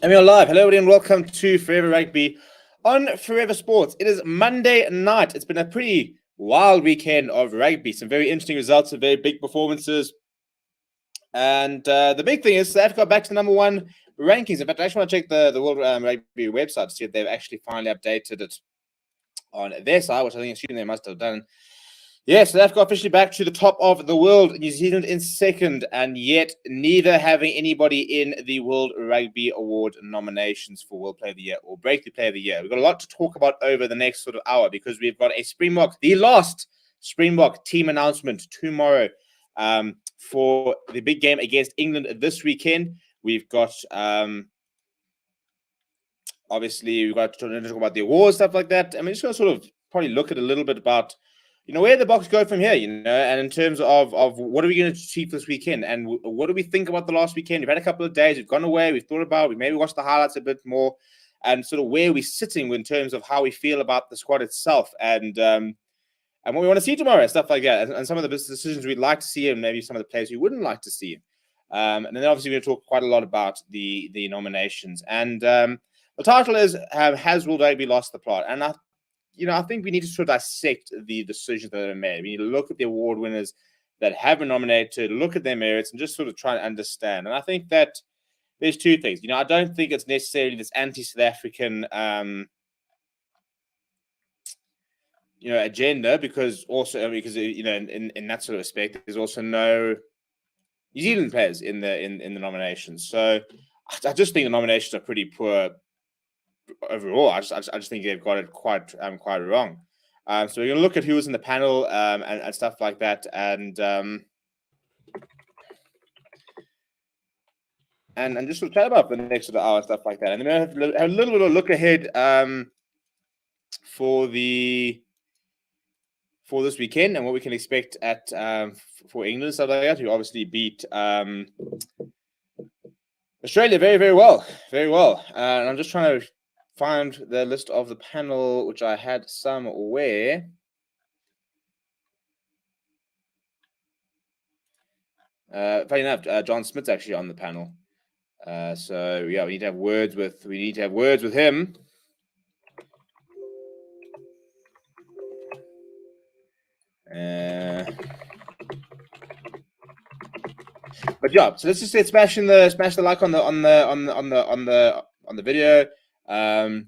And we are live. Hello, everybody, and welcome to Forever Rugby on Forever Sports. It is Monday night. It's been a pretty wild weekend of rugby. Some very interesting results, some very big performances. And the big thing is they've got back to the number one rankings. In fact, I actually want to check the World Rugby website to see if they've actually finally updated it on their side, which I think assuming they must have done. Yeah, South Africa officially back to the top of the world. New Zealand in second, and yet neither having anybody in the World Rugby Award nominations for World Player of the Year or Breakthrough Player of the Year. We've got a lot to talk about over the next sort of hour because we've got a Springbok, the last Springbok team announcement tomorrow for the big game against England this weekend. We've got obviously we've got to talk about the awards, stuff like that. I mean, just going to sort of probably look at a little bit about where the Boks go from here, and in terms of what are we going to achieve this weekend, and what do we think about the last weekend? We've had a couple of days, we've gone away, we've thought about, we maybe watched the highlights a bit more, and sort of where we're sitting in terms of how we feel about the squad itself, and what we want to see tomorrow, and stuff like that, and some of the decisions we'd like to see, and maybe some of the players we wouldn't like to see. And then obviously we're going to talk quite a lot about the nominations, and the title is Has World Rugby Lost the Plot? And I think we need to sort of dissect the decisions that are made. We need to look at the award winners that have been nominated, look at their merits, and just sort of try and understand. And I think that there's two things. I don't think it's necessarily this anti-South African, agenda, because in that sort of respect, there's also no New Zealand players in the nominations. So I just think the nominations are pretty poor overall. I just think they've got it quite wrong. So we're going to look at who was in the panel and stuff like that, and just sort of chat about the next sort of hour and stuff like that. And then we'll have a little bit of a look ahead for this weekend and what we can expect at for England, stuff like that, who obviously beat Australia very, very well, very well. And I'm just trying to find the list of the panel, which I had somewhere. Funny enough, John Smith's actually on the panel. So yeah, we need to have words with him. But yeah, so let's just say smash the like on the video. Let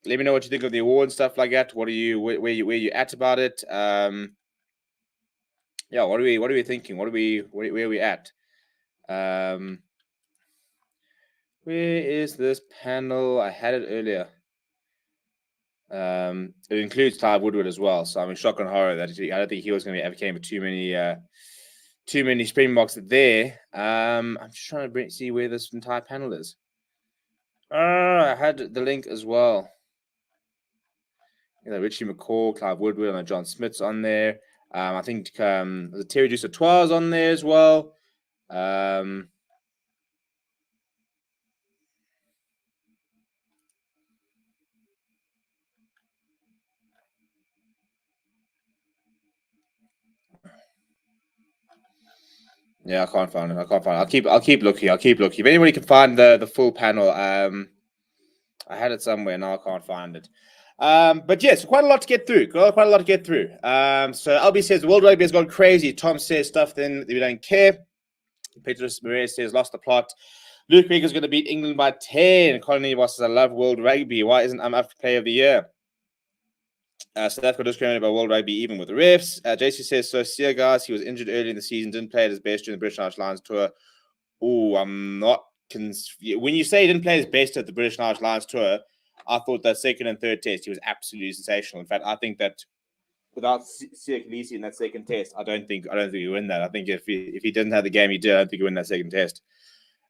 me know what you think of the award and stuff like that. Where you at about it? Yeah, what are we thinking? Where are we at? Where is this panel? I had it earlier. It includes Ty Woodward as well. So I'm in shock and horror that I don't think he was going to be advocating for too many Springboks there. I'm just trying to see where this entire panel is. I had the link as well. Richie McCaw, Clive Woodward, and John Smith's on there. I think the Terry Dusa-Toi's on there as well. Yeah, I can't find it. I'll keep looking. If anybody can find the full panel, I had it somewhere. Now I can't find it. But yes, quite a lot to get through. So LB says the World Rugby has gone crazy. Tom says stuff then we don't care. Petrus Maria says lost the plot. Luke Baker's going to beat England by 10. Colin Boss says I love World Rugby. Why isn't Africa Player of the Year? South Africa discriminated by World Rugby even with the refs. JC says, so Sia guys, he was injured early in the season, didn't play at his best during the British Irish Lions tour. Oh, I'm not when you say he didn't play his best at the British Irish Lions tour, I thought that second and third test he was absolutely sensational. In fact, I think that without Sia Khaleesi in that second test, I don't think he win that. I think if he didn't have the game he did, I don't think he win that second test.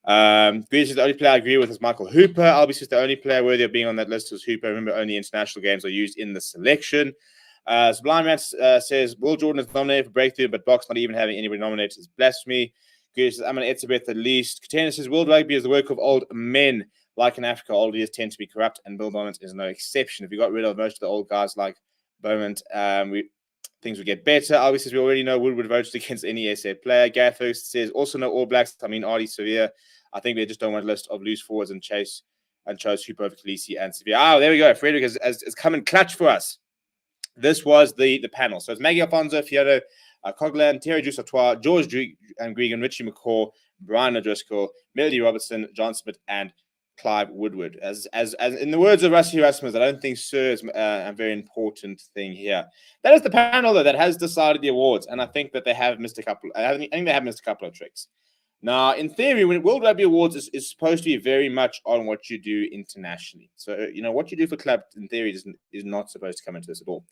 Greece is the only player I agree with is Michael Hooper. Albie says the only player worthy of being on that list was Hooper. Remember, only international games are used in the selection. Sublime Man says Will Jordan is nominated for breakthrough, but Boks not even having anybody nominated is blasphemy. Greece says I'm an Etzebeth at least. Katana says World Rugby is the work of old men. Like in Africa, old leaders tend to be corrupt, and Bill Bowman is no exception. If we got rid of most of the old guys like Bowman, things would get better. Albie says we already know Woodward voted against any SA player. Gareth says also no All Blacks. I mean, Artie Severe. I think they just don't want a list of loose forwards and chase and chose Hooper over Khaleesi and Sevilla. Oh, there we go. Frederick has come in clutch for us. This was the panel. So it's Maggie Alfonso, Fierro, Coglan, Terry Jusatois, George and Gregan, Richie McCaw, Brian O'Driscoll, Melody Robertson, John Smith, and Clive Woodward. As in the words of Rusty Rasmus, I don't think Sir is a very important thing here. That is the panel, though, that has decided the awards, and I think that they have missed a couple. I think they have missed a couple of tricks. Now, in theory, when World Rugby Awards is supposed to be very much on what you do internationally. So, what you do for club, in theory, is not supposed to come into this at all.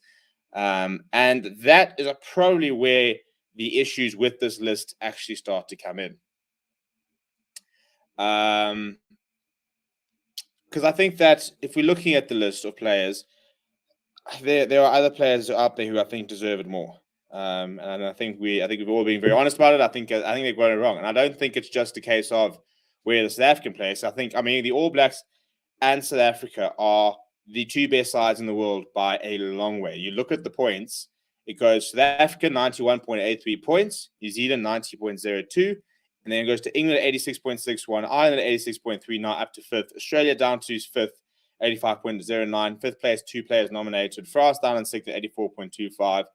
And that is probably where the issues with this list actually start to come in. Because I think that if we're looking at the list of players, there are other players out there who I think deserve it more. And I think we've all been very honest about it. I think they've got it wrong, and I don't think it's just a case of where the South African players. I mean the All Blacks and South Africa are the two best sides in the world by a long way. You look at the points; it goes South Africa 91.83 points, New Zealand 90.02. And then it goes to England at 86.61, Ireland at 86.39, up to fifth. Australia down to fifth, 85.09. Fifth place, 2 players nominated. France down in sixth at 84.25.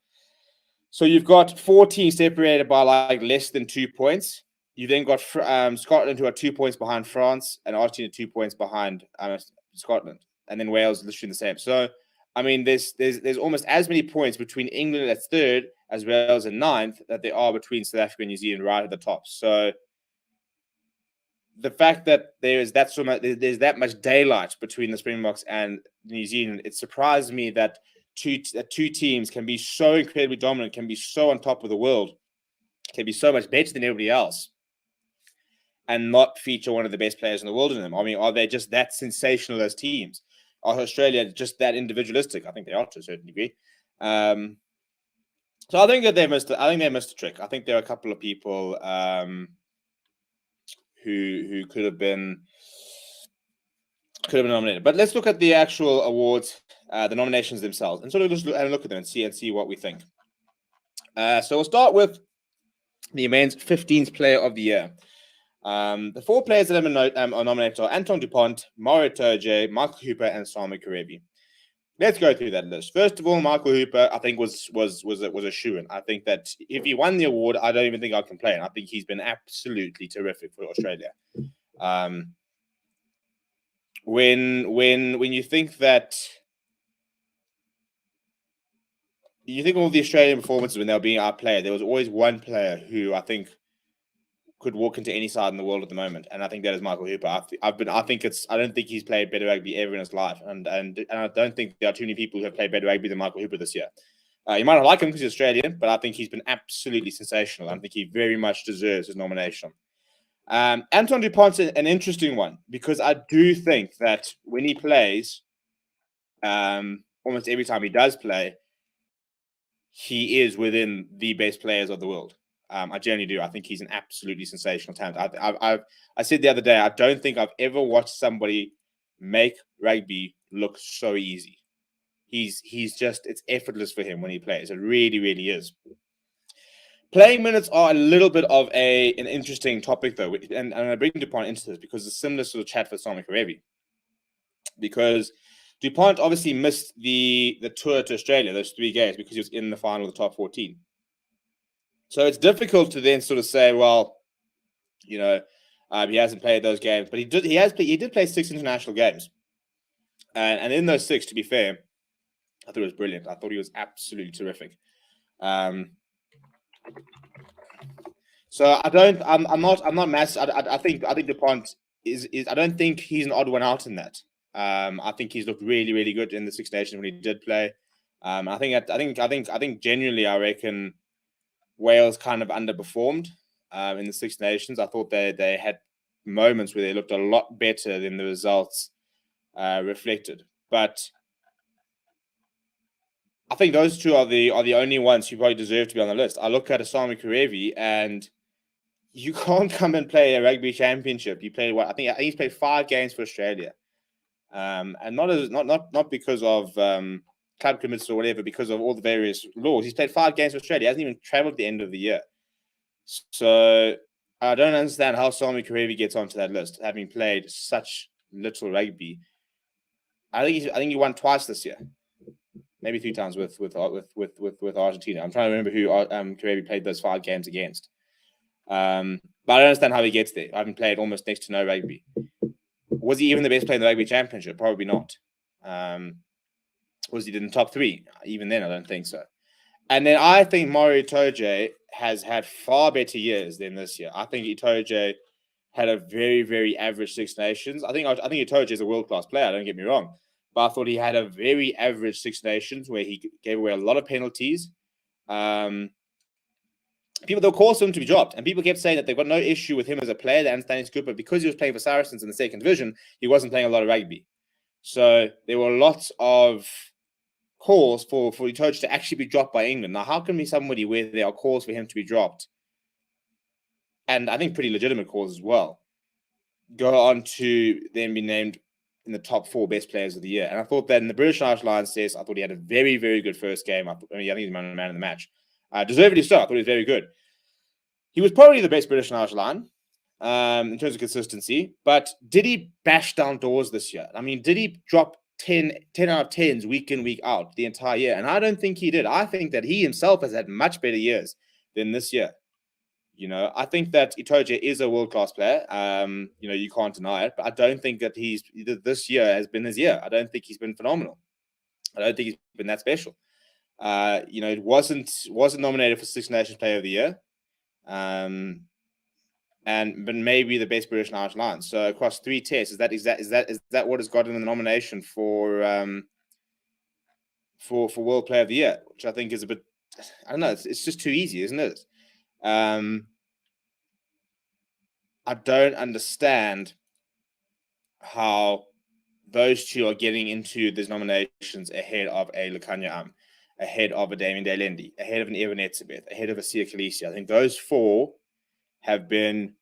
So you've got 4 teams separated by less than 2 points. You then got Scotland, who are 2 points behind France, and Argentina 2 points behind Scotland. And then Wales literally the same. So, I mean, there's almost as many points between England at third as Wales at ninth that there are between South Africa and New Zealand right at the top. So the fact that there's that much daylight between the Springboks and New Zealand, it surprised me that two teams can be so incredibly dominant, can be so on top of the world, can be so much better than everybody else, and not feature one of the best players in the world in them. I mean, are they just that sensational as teams? Are Australia just that individualistic? I think they are to a certain degree. So I think that they missed a trick. I think there are a couple of people who could have been nominated. But let's look at the actual awards, the nominations themselves, and sort of just look at them and see what we think. So we'll start with the men's 15th player of the year. The 4 players that are nominated are Anton Dupont, Mario Toje, Michael Hooper, and Sami Karevi. Let's go through that list. First of all, Michael Hooper, I think was a shoo-in. I think that if he won the award, I don't even think I'd complain. I think he's been absolutely terrific for Australia. When you think that of all the Australian performances when they were being outplayed, there was always one player who I think could walk into any side in the world at the moment, and I think that is Michael Hooper. I don't think he's played better rugby ever in his life, and I don't think there are too many people who have played better rugby than Michael Hooper this year. You might not like him because he's Australian, but I think he's been absolutely sensational. I think he very much deserves his nomination. Anton Dupont's an interesting one because I do think that when he plays, almost every time he does play, he is within the best players of the world. I generally do. I think he's an absolutely sensational talent. I said the other day, I don't think I've ever watched somebody make rugby look so easy. He's just, it's effortless for him when he plays. It really, really is. Playing minutes are a little bit of an interesting topic, though, and I bring Dupont into this because it's similar to the chat for Sami Karevi. Because Dupont obviously missed the tour to Australia, those 3 games, because he was in the final of the top 14. So it's difficult to then sort of say, well, he hasn't played those games, but he did play 6 international games, and in those 6, to be fair, I thought it was brilliant. I thought he was absolutely terrific. So I'm not massive. I think Dupont is I don't think he's an odd one out in that. I think he's looked really, really good in the Six Nations when he did play. I think genuinely, I reckon Wales kind of underperformed in the Six Nations. I thought they had moments where they looked a lot better than the results reflected. But I think those two are the only ones who probably deserve to be on the list. I look at Sami Karevi, and you can't come and play a rugby championship. You played I think he's played 5 games for Australia, and not because of club commitments or whatever, because of all the various laws. He's played 5 games for Australia. He hasn't even travelled at the end of the year. So I don't understand how Sami Karevi gets onto that list, having played such literal rugby. I think he won twice this year, maybe 3 times with Argentina. I'm trying to remember who Karevi played those 5 games against. But I don't understand how he gets there. I haven't played almost next to no rugby. Was he even the best player in the rugby championship? Probably not. Was he in the top 3? Even then, I don't think so. And then I think Mario Itoje has had far better years than this year. I think Itoje had a very, very average Six Nations. I think Itoje is a world-class player, don't get me wrong. But I thought he had a very average Six Nations where he gave away a lot of penalties. People, they'll call him to be dropped, and people kept saying that they've got no issue with him as a player. They understand he's good, but because he was playing for Saracens in the second division, he wasn't playing a lot of rugby. So there were lots of calls for Itoje to actually be dropped by England. Now, how can be somebody where there are calls for him to be dropped, and I think pretty legitimate calls as well, go on to then be named in the top 4 best players of the year? And I thought that in the British Irish Lions test, I thought he had a very, very good first game. I think he's the man of the match. Deservedly so. I thought he was very good. He was probably the best British Irish Lion in terms of consistency. But did he bash down doors this year? I mean, did he drop 10 out of 10s week in, week out the entire year? And I don't think he did. I think that he himself has had much better years than this year. You know, I think that Itoje is a world-class player. You know, you can't deny it. But I don't think that this year has been his year. I don't think he's been phenomenal. I don't think he's been that special. You know, it wasn't nominated for Six Nations Player of the Year. But maybe the best British and Irish Lions. So across 3 tests, is that what has gotten the nomination for World Player of the Year, which I think is a bit, I don't know, it's just too easy, isn't it? I don't understand how those two are getting into these nominations ahead of a Lukanya ahead of a Damien Delendi, ahead of an Evan Etzebeth, ahead of a Sia Khaleesi. I think those 4 have been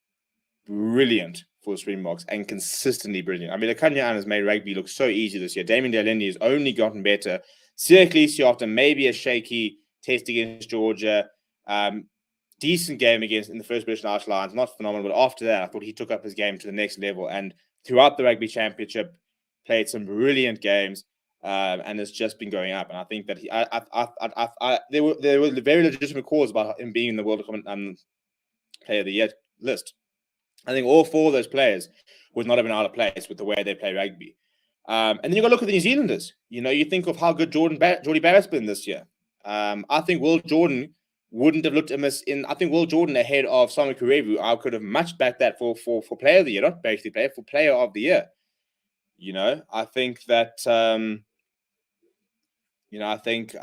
brilliant for Springboks and consistently brilliant. I mean, Lukanya has made rugby look so easy this year. Damien Delendi has only gotten better. Sia Khaleesi, after maybe a shaky test against Georgia, decent game in the first British Irish Lions, not phenomenal, but after that, I thought he took up his game to the next level. And throughout the Rugby Championship, played some brilliant games, and has just been going up. And I think that there were very legitimate calls about him being in the World Player of the Year list. I think all 4 of those players would not have been out of place with the way they play rugby. And then you got to look at the New Zealanders. You know, you think of how good Jordie Barrett's been this year. I think Will Jordan wouldn't have looked amiss in. I think Will Jordan ahead of Samu Kerevu. I could have much backed that for Player of the Year, not basically player, for Player of the Year. You know, I think that. You know, I think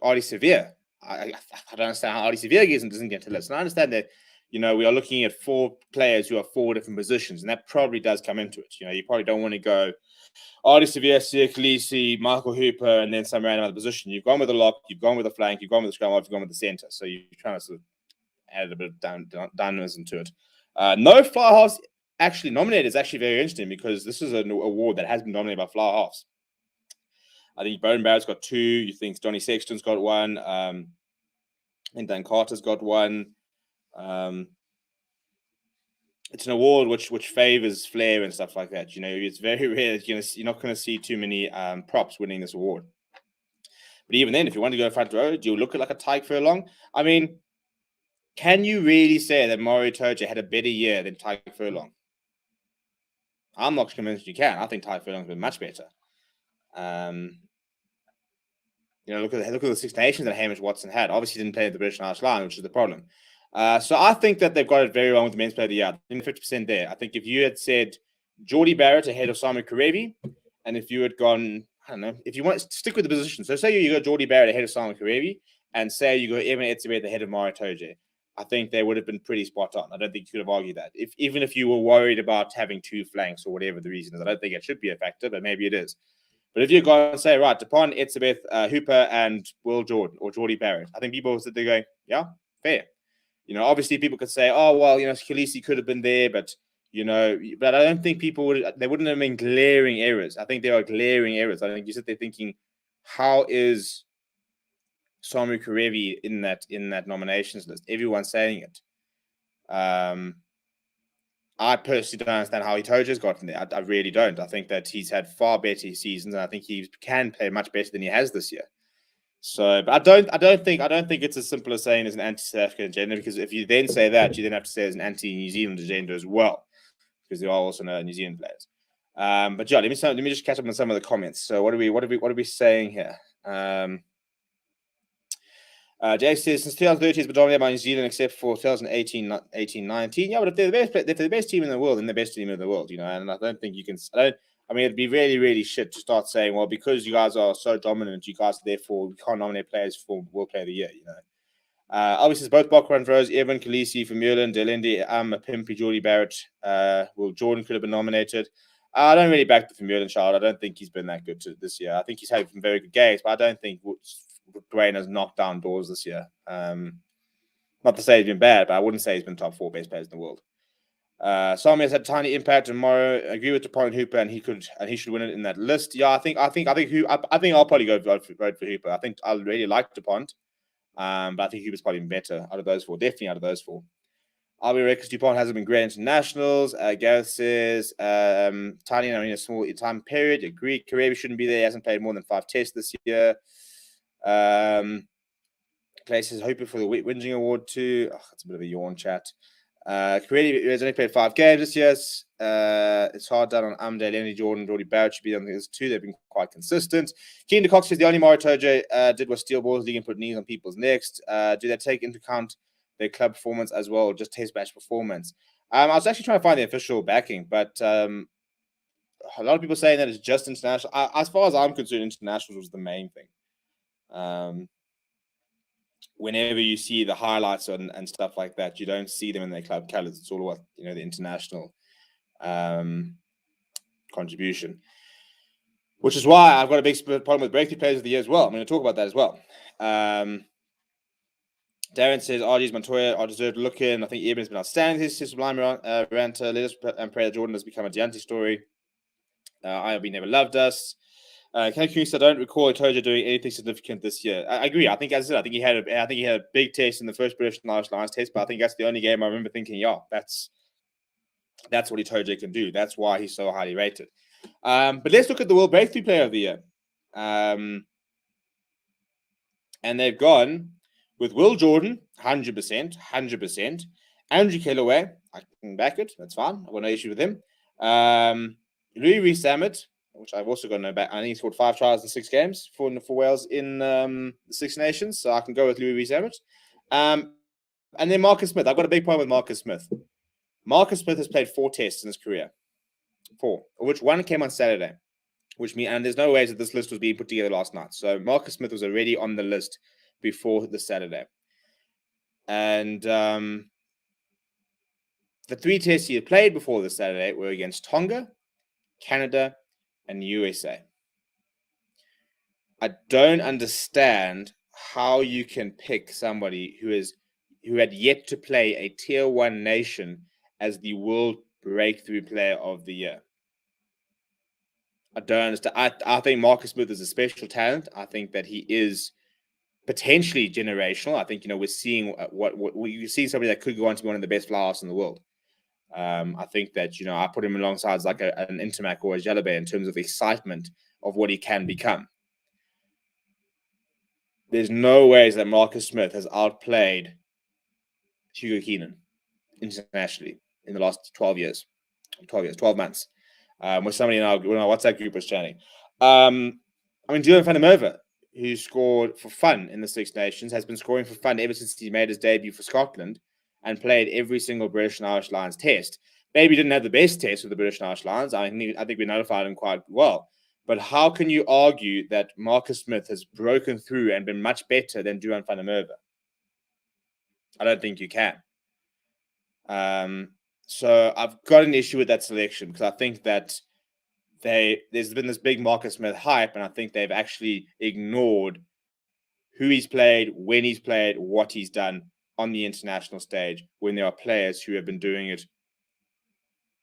Artie Severe. I don't understand how Artie Severe doesn't get to list. And I understand that, you know, we are looking at 4 players who are 4 different positions, and that probably does come into it. You know, you probably don't want to go Artie Severe, Sia Khaleesi, Michael Hooper, and then some random other position. You've gone with the lock, you've gone with the flank, you've gone with the scrum, you've gone with the centre. So you're trying to sort of add a bit of dynamism to it. No fly halves actually nominated is actually very interesting, because this is an award that has been nominated by fly halves. I think Beauden Barrett's got 2. You think Johnny Sexton's got 1. I think Dan Carter's got 1. It's an award which favors flair and stuff like that. You know, it's very rare. You're not going to see too many props winning this award. But even then, if you want to go front row, do you look at like a Tyke Furlong? I mean, can you really say that Mario Itoje had a better year than Tyke Furlong? I'm not convinced you can. I think Tyke Furlong's been much better. You know, look at the Six Nations that Hamish Watson had. Obviously, didn't play the British Irish Line, which is the problem. So I think that they've got it very wrong with the men's player of the year. I think 50% there. I think if you had said Jordie Barrett ahead of Samu Kerevi, and if you had gone, I don't know, if you want to stick with the position. So say you go Jordie Barrett ahead of Samu Kerevi, and say you go Evan Etzebeth ahead of Mario Itoje, I think they would have been pretty spot on. I don't think you could have argued that. Even if you were worried about having 2 flanks or whatever the reason is, I don't think it should be a factor, but maybe it is. But if you go and say, right, Dupont, Etzebeth, Hooper, and Will Jordan or Jordie Barrett, I think people will sit there going, yeah, fair. You know, obviously people could say, oh, well, you know, Khaleesi could have been there, but, you know, but I don't think they wouldn't have been glaring errors. I think there are glaring errors. I think you sit there thinking, how is Samu Kerevi in that nominations list? Everyone's saying it. I personally don't understand how Itoja's gotten there. I really don't. I think that he's had far better seasons, and I think he can play much better than he has this year. So, but I don't think it's as simple as saying there's an anti-South African agenda, because if you then say that, you then have to say there's an anti-New Zealand agenda as well, because there are also no New Zealand players. But yeah, let me just catch up on some of the comments. So what are we saying here? Jay says, since 2013 has been dominated by New Zealand except for 2018, 19. Yeah, but if they're the best team in the world, then the best team in the world, and I don't think you can. I mean, it'd be really, really shit to start saying, well, because you guys are so dominant, you guys therefore we can't nominate players for World Player of the Year. Obviously, it's both Bokra and Rose, Evan, Khaleesi, Vermeulen, Delende, Pimpy, Geordie Barrett. Well, Jordan could have been nominated. I don't really back the Vermeulen child. I don't think he's been that good this year. I think he's had some very good games, but I don't think Dwayne has knocked down doors this year. Not to say he's been bad, but I wouldn't say he's been top 4 best players in the world. Sami has had a tiny impact tomorrow. I agree with the point Hooper, and he should win it in that list. Yeah, I think I'll probably go vote for Hooper. I think I really like DuPont, but I think Hooper's probably been better out of those 4. Definitely out of those 4. RB reckons DuPont hasn't been great internationals. Gareth says tiny in a small time period. Agree. Karevi shouldn't be there. He hasn't played more than 5 tests this year. Clay says hoping for the whinging award too. Oh, that's a bit of a yawn chat. Karevi has only played 5 games this year. It's hard done on Amde, Lenny Jordan, Geordie Barrett should be on this too. They've been quite consistent. Keen de Cox says the only Moritoje did was steal balls, league and put knees on people's necks. Do they take into account their club performance as well, or just test match performance? I was actually trying to find the official backing, but a lot of people saying that it's just international. As far as I'm concerned, internationals was the main thing. Whenever you see the highlights and stuff like that, you don't see them in their club colors. It's all about the international contribution, which is why I've got a big problem with breakthrough players of the year as well. I'm going to talk about that as well. Darren says, RG's Montoya are deserved looking. I think Eben's been outstanding this sublime ranter. Let us pray that Jordan has become a Gianti story. IRB never loved us. Ken Kunis, I don't recall Itoja doing anything significant this year. I agree. I think, as I said, I think he had a big test in the first British and Irish Lions test, but I think that's the only game I remember thinking, yeah, that's what Itoja can do. That's why he's so highly rated. But let's look at the World Breakthrough Player of the Year. And they've gone with Will Jordan, 100%. Andrew Kellaway, I can back it. That's fine. I've got no issue with him. Louis Rees-Zammit, which I've also got no back. I think he scored 5 tries in 6 games for Wales in the Six Nations, so I can go with Louis Rees-Zammit. And then Marcus Smith. I've got a big problem with Marcus Smith. Marcus Smith has played 4 tests in his career. 4, of which 1 came on Saturday. And there's no way that this list was being put together last night. So Marcus Smith was already on the list before the Saturday. And the 3 tests he had played before the Saturday were against Tonga, Canada, and USA. I don't understand how you can pick somebody who had yet to play a tier 1 nation as the World Breakthrough Player of the Year. I don't understand. I think Marcus Smith is a special talent. I think that he is potentially generational. I think we're seeing what you see somebody that could go on to be one of the best fly-offs in the world. I think that I put him alongside like an Intermac or a Jalabé in terms of excitement of what he can become. There's no ways that Marcus Smith has outplayed Hugo Keenan internationally in the last 12 months. With somebody in our WhatsApp group was chatting. Dylan van der Merwe, who scored for fun in the Six Nations, has been scoring for fun ever since he made his debut for Scotland and played every single British and Irish Lions test. Maybe he didn't have the best test with the British and Irish Lions. I think we notified him quite well. But how can you argue that Marcus Smith has broken through and been much better than Duran van der Merwe? I don't think you can. So I've got an issue with that selection because I think that there's been this big Marcus Smith hype, and I think they've actually ignored who he's played, when he's played, what he's done on the international stage when there are players who have been doing it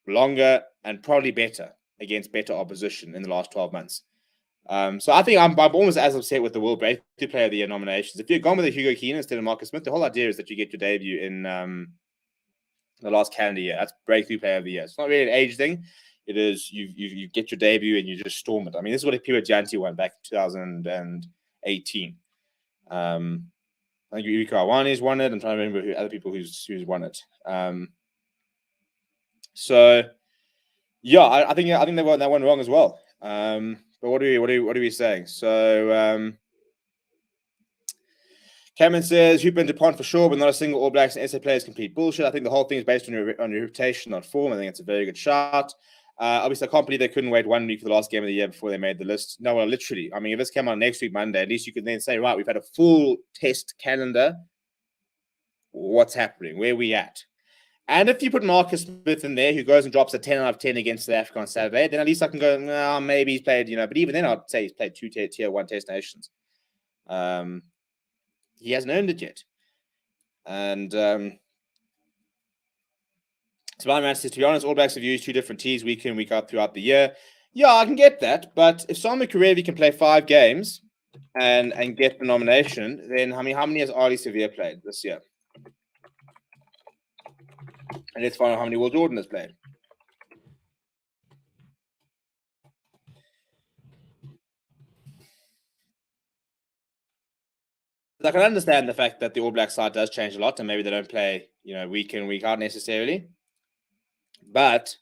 longer and probably better against better opposition in the last 12 months. So I think I'm almost as upset with the World Breakthrough Player of the Year nominations. If you're gone with a Hugo Keenan instead of Marcus Smith, the whole idea is that you get your debut in the last calendar year. That's breakthrough player of the year. It's not really an age thing. It is you get your debut and you just storm it. I mean, this is what Piro Janti won back in 2018. I think Yuki Awani's won it. I'm trying to remember who other people who's won it. So yeah, I think they won that one wrong as well. But what are we saying? So Cameron says Hooper and DuPont for sure, but not a single All Blacks and SA players complete bullshit. I think the whole thing is based on your reputation, not form. I think it's a very good shot. Obviously, I can't believe they couldn't wait 1 week for the last game of the year before they made the list. No, well, literally. I mean, if this came out next week, Monday, at least you could then say, right, we've had a full test calendar. What's happening? Where are we at? And if you put Marcus Smith in there, who goes and drops a 10 out of 10 against South Africa on Saturday, then at least I can go, no, maybe he's played, but even then I'd say he's played 2 tier 1 test nations. He hasn't earned it yet. And Sublime says, to be honest, All Blacks have used 2 different teams week in, week out throughout the year. Yeah, I can get that. But if Samu Karevi can play 5 games and get the nomination, then how many has Arlie Severe played this year? And let's find out how many Will Jordan has played. I can understand the fact that the All Black side does change a lot, and maybe they don't play, week in, week out necessarily. But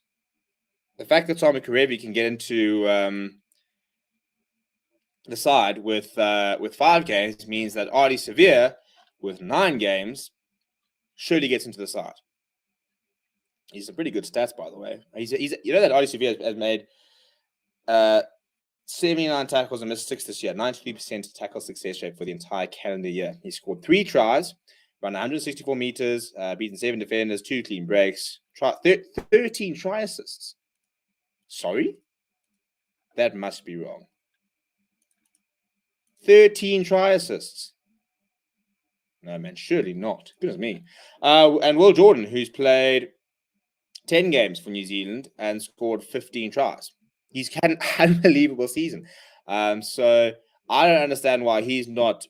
the fact that Samu Karevi can get into the side with 5 games means that Arlie Severe, with 9 games, surely gets into the side. He's some pretty good stats, by the way. He's that Arlie Severe has made 79 tackles and missed 6 this year, 93% tackle success rate for the entire calendar year. He scored 3 tries, run 164 meters, beaten 7 defenders, 2 clean breaks, 13 try assists. Sorry? That must be wrong. 13 try assists. No, man, surely not. Goodness me. And Will Jordan, who's played 10 games for New Zealand and scored 15 tries. He's had an unbelievable season. So I don't understand why he's not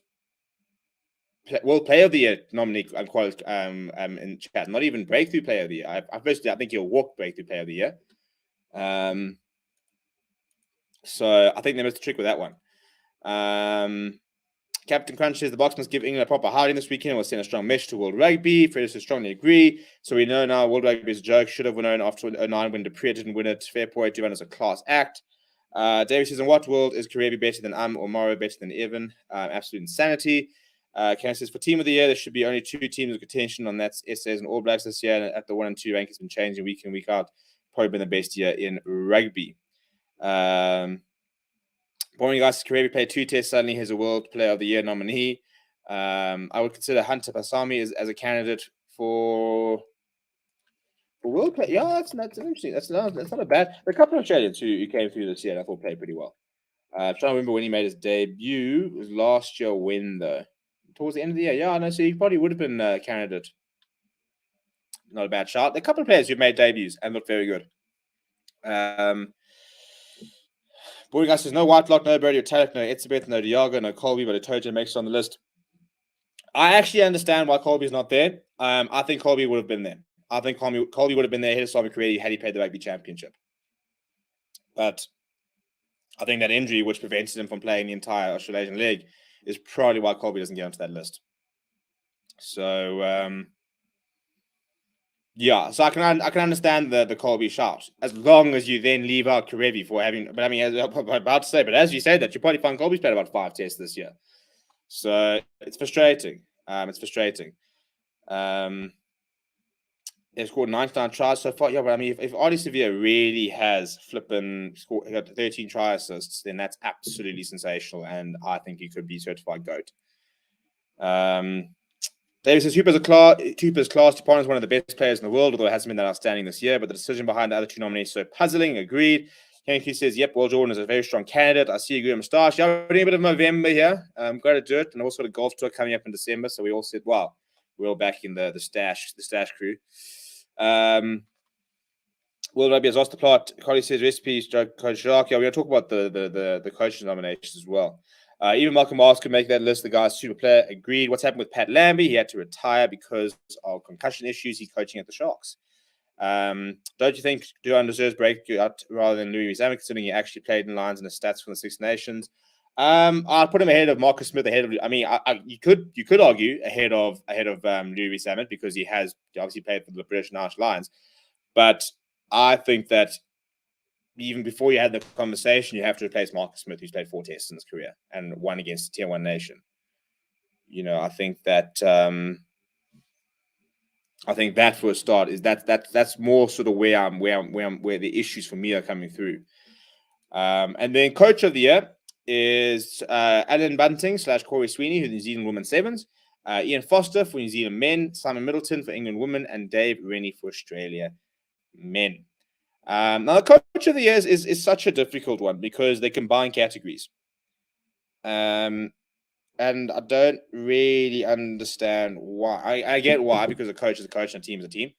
World Player of the Year nominee in chat. Not even Breakthrough Player of the Year. I think he'll walk Breakthrough Player of the Year. So I think they missed a trick with that one. Captain Crunch says the Box must give England a proper hiding this weekend. Will send a strong message to World Rugby. Fred says strongly agree. So we know now World Rugby is a joke. Should have known after 09 when Dupree didn't win it. Fair point. Duvan is a class act. David says, in what world is Karevi better than or Morrow better than Evan? Absolute insanity. Ken says, for Team of the Year, there should be only 2 teams of contention, and that's SAs and All Blacks this year. And at the 1 and 2 rank has been changing week in, week out. Probably been the best year in rugby. Boring guys, Karevi played 2 tests. Suddenly, he's a World Player of the Year nominee. I would consider Hunter Pasami as a candidate for World Player. Yeah, that's interesting. That's not a bad. There are a couple of Australians who came through this year and I thought played pretty well. I'm trying to remember when he made his debut. It was last year when, though? Towards the end of the year. Yeah, no, so he probably would have been a candidate. Not a bad shot. There are a couple of players who made debuts and looked very good. Boring guy says, no Whitelock, no Brady or Talek, no Etzebeth, no Diago, no Colby, but Itoja makes it on the list. I actually understand why Colby's not there. I think Colby would have been there. I think Colby would have been there ahead of Simon Karevi had he played the Rugby Championship. But I think that injury, which prevented him from playing the entire Australasian League, is probably why Colby doesn't get onto that list. So, yeah, so I can understand the Colby shout, as long as you then leave out Karevi for having. But I mean, as I'm about to say, but as you say that, you probably find Colby's played about 5 tests this year, so it's frustrating. They've scored 99 tries so far. Yeah, but I mean, if Artie Severe really has got 13 try assists, then that's absolutely sensational, and I think he could be certified GOAT. David says Hooper's class. DuPont is one of the best players in the world, although it hasn't been that outstanding this year. But the decision behind the other 2 nominees is so puzzling. Agreed. Henry says, yep, Will Jordan is a very strong candidate. I see a good moustache. Yeah, we're doing a bit of November here. Got to do it. And also got a golf tour coming up in December. So we all said, wow, we're all back in the stash crew. Will Rugby has lost the plot. Carly says recipes, Coach Jacques. Yeah, we're going to talk about the coaching nominations as well. Even Malcolm Mars could make that list. The guy's super player. Agreed. What's happened with Pat Lambie? He had to retire because of concussion issues. He's coaching at the Sharks. Don't you think Duran deserves breakout rather than Louis Rees-Zammit, considering he actually played in lines and the stats from the Six Nations? I'd put him ahead of Marcus Smith. You could argue ahead of Louis Rees-Zammit because he obviously played for the British and Irish Lions. But I think that even before you had the conversation, you have to replace Marcus Smith, who's played 4 tests in his career and one against a Tier 1 nation. I think that for a start is that's more sort of where the issues for me are coming through. And then coach of the year is Alan Bunting / Corey Sweeney, who's New Zealand Women's Sevens, Ian Foster for New Zealand Men, Simon Middleton for England Women, and Dave Rennie for Australia Men. Now, the coach of the year is such a difficult one because they combine categories. And I don't really understand why. I get why, because a coach is a coach and a team is a team.